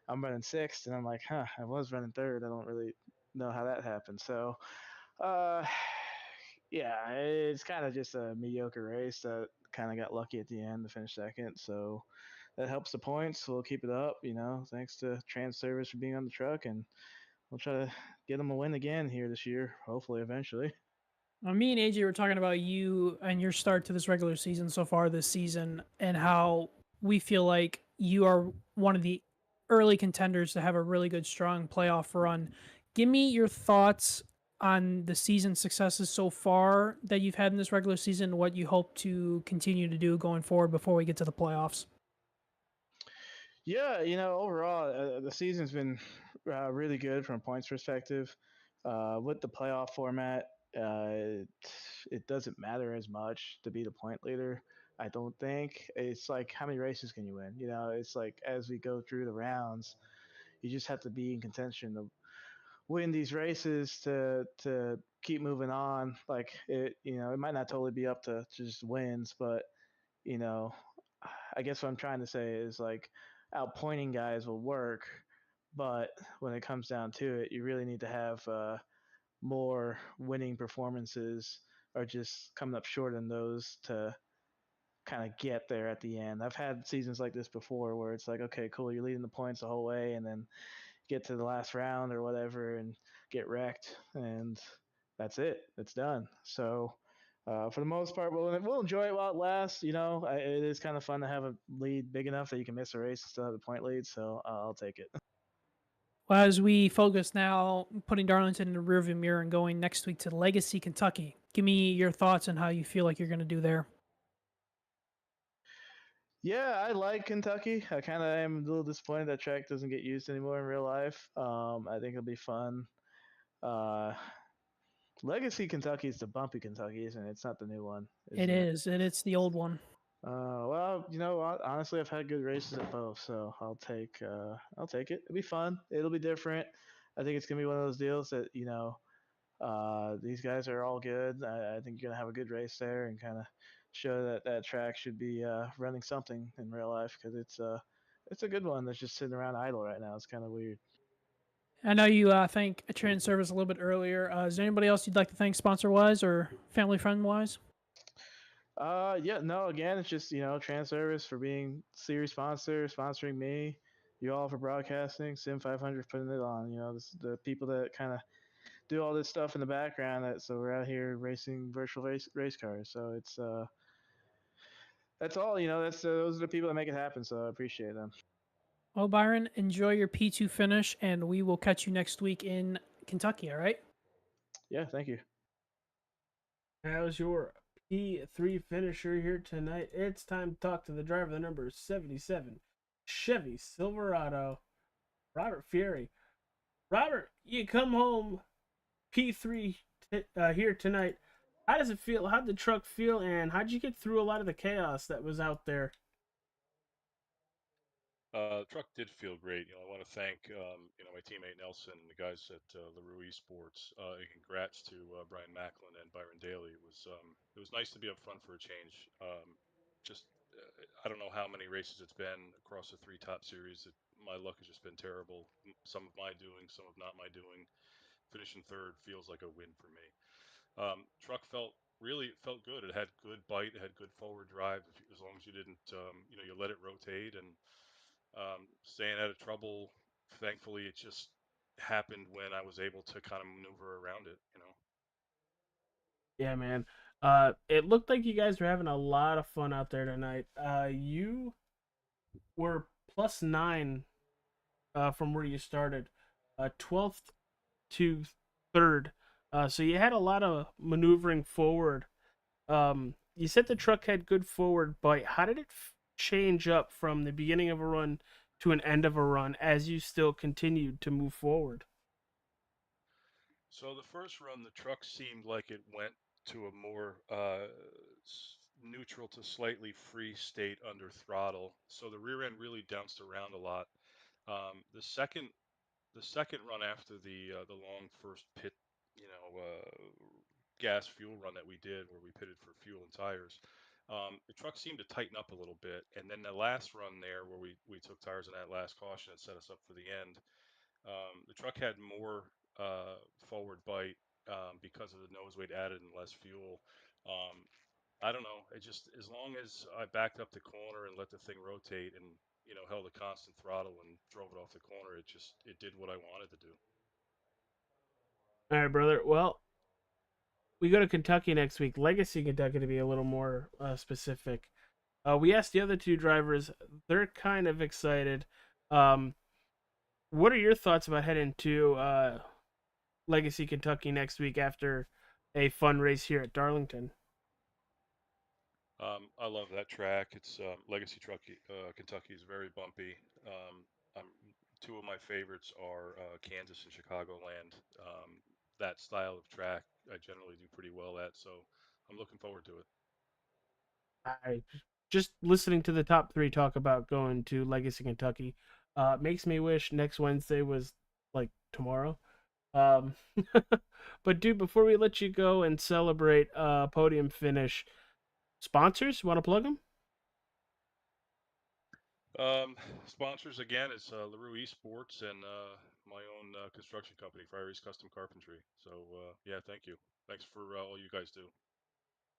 I'm running 6th, and I'm like, I was running 3rd. I don't really know how that happened. So, yeah, it's kind of just a mediocre race that kind of got lucky at the end to finish 2nd. So that helps the points. We'll keep it up, thanks to TranService for being on the truck, and we'll try to get them a win again here this year, hopefully, eventually. Me and AJ were talking about you and your start to this regular season so far this season and how we feel like you are one of the early contenders to have a really good, strong playoff run. give me your thoughts on the season successes so far that you've had in this regular season, what you hope to continue to do going forward before we get to the playoffs. Yeah, overall, the season's been really good from a points perspective. With the playoff format, it doesn't matter as much to be the point leader. I don't think it's like how many races can you win? It's like as we go through the rounds, you just have to be in contention to win these races to keep moving on. Like it might not totally be up to just wins, but you know, I guess what I'm trying to say is like outpointing guys will work, but when it comes down to it, you really need to have more winning performances or just coming up short in those to kind of get there at the end. I've had seasons like this before where it's like, okay, cool, you're leading the points the whole way, and then get to the last round or whatever and get wrecked, and that's it. It's done. So for the most part, we'll enjoy it while it lasts. It is kind of fun to have a lead big enough that you can miss a race and still have the point lead. So I'll take it. Well, as we focus now, putting Darlington in the rearview mirror and going next week to Legacy, Kentucky, give me your thoughts on how you feel like you're going to do there. Yeah, I like Kentucky. I kind of am a little disappointed that track doesn't get used anymore in real life. I think it'll be fun. Uh, Legacy Kentucky is the bumpy Kentucky, isn't it? It's not the new one. It is, and it's the old one. Well, honestly, I've had good races at both, so I'll take it. It'll be fun. It'll be different. I think it's gonna be one of those deals that these guys are all good. I think you're gonna have a good race there and kind of show that track should be running something in real life because it's a good one that's just sitting around idle right now. It's kind of weird. I know you thanked TranService a little bit earlier. Is there anybody else you'd like to thank sponsor-wise or family friend-wise? Yeah, no, again, it's just, TranService for being series sponsor, sponsoring me, you all for broadcasting, Sim500 putting it on, the people that kind of do all this stuff in the background. So we're out here racing virtual race cars. So it's, that's all, those are the people that make it happen. So I appreciate them. Well, Byron, enjoy your P2 finish, and we will catch you next week in Kentucky, all right? Yeah, thank you. How's your P3 finisher here tonight? It's time to talk to the driver, the number 77 Chevy Silverado, Robert Fieri. Robert, you come home P3 here tonight. How does it feel? How'd the truck feel, and how'd you get through a lot of the chaos that was out there? The truck did feel great. I want to thank my teammate Nelson and the guys at LaRue Esports. And congrats to Brian Macklin and Byron Daly. It was nice to be up front for a change. Just I don't know how many races it's been across the three top series. My luck has just been terrible. Some of my doing, some of not my doing. Finishing third feels like a win for me. Truck felt good. It had good bite. It had good forward drive. As long as you didn't, you let it rotate and staying out of trouble. Thankfully, it just happened when I was able to kind of maneuver around it. Yeah, man. It looked like you guys were having a lot of fun out there tonight. You were +9 from where you started, 12th to 3rd. So you had a lot of maneuvering forward. You said the truck had good forward bite. How did it change up from the beginning of a run to an end of a run as you still continued to move forward? So the first run, the truck seemed like it went to a more neutral to slightly free state under throttle. So the rear end really bounced around a lot. The second run after the long first pit, gas fuel run that we did, where we pitted for fuel and tires, the truck seemed to tighten up a little bit. And then the last run there, where we took tires in that last caution and set us up for the end, the truck had more forward bite because of the nose weight added and less fuel. Um, I don't know. It just, as long as I backed up the corner and let the thing rotate and held a constant throttle and drove it off the corner, it did what I wanted to do. All right, brother. Well, we go to Kentucky next week. Legacy, Kentucky, to be a little more specific. We asked the other two drivers. They're kind of excited. What are your thoughts about heading to Legacy Kentucky next week after a fun race here at Darlington. I love that track. It's Kentucky is very bumpy. Two of my favorites are Kansas and Chicagoland. That style of track I generally do pretty well at, so I'm looking forward to it. I just listening to the top three talk about going to Legacy Kentucky makes me wish next Wednesday was like tomorrow. Um, but dude, before we let you go and celebrate podium finish, sponsors, want to plug them? Sponsors again is LaRue Esports and my own construction company, Friary's Custom Carpentry. So yeah, thank you. Thanks for all you guys do.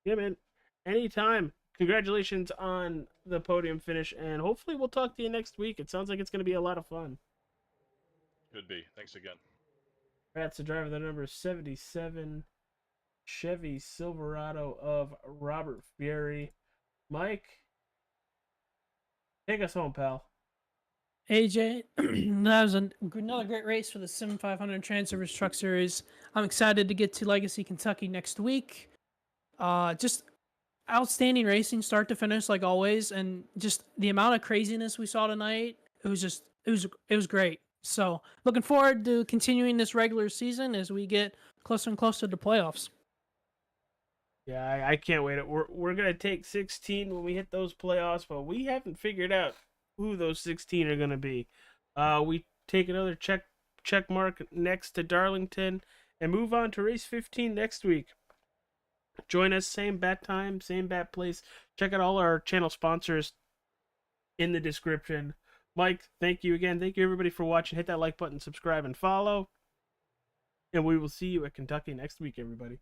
Yeah, man. Anytime. Congratulations on the podium finish, and hopefully we'll talk to you next week. It sounds like it's going to be a lot of fun. Could be. Thanks again. That's the driver, the number 77 Chevy Silverado of Robert Fieri. Mike, take us home, pal. AJ, that was another great race for the Sim500 TranService Truck Series. I'm excited to get to Legacy, Kentucky next week. Just outstanding racing, start to finish, like always, and just the amount of craziness we saw tonight. It was great. So looking forward to continuing this regular season as we get closer and closer to playoffs. Yeah, I can't wait. We're gonna take 16 when we hit those playoffs, but we haven't figured out who those 16 are gonna be. We take another check mark next to Darlington and move on to race 15 next week. Join us, same bat time, same bat place. Check out all our channel sponsors in the description. Mike, thank you again. Thank you everybody for watching. Hit that like button, subscribe, and follow. And we will see you at Kentucky next week, everybody.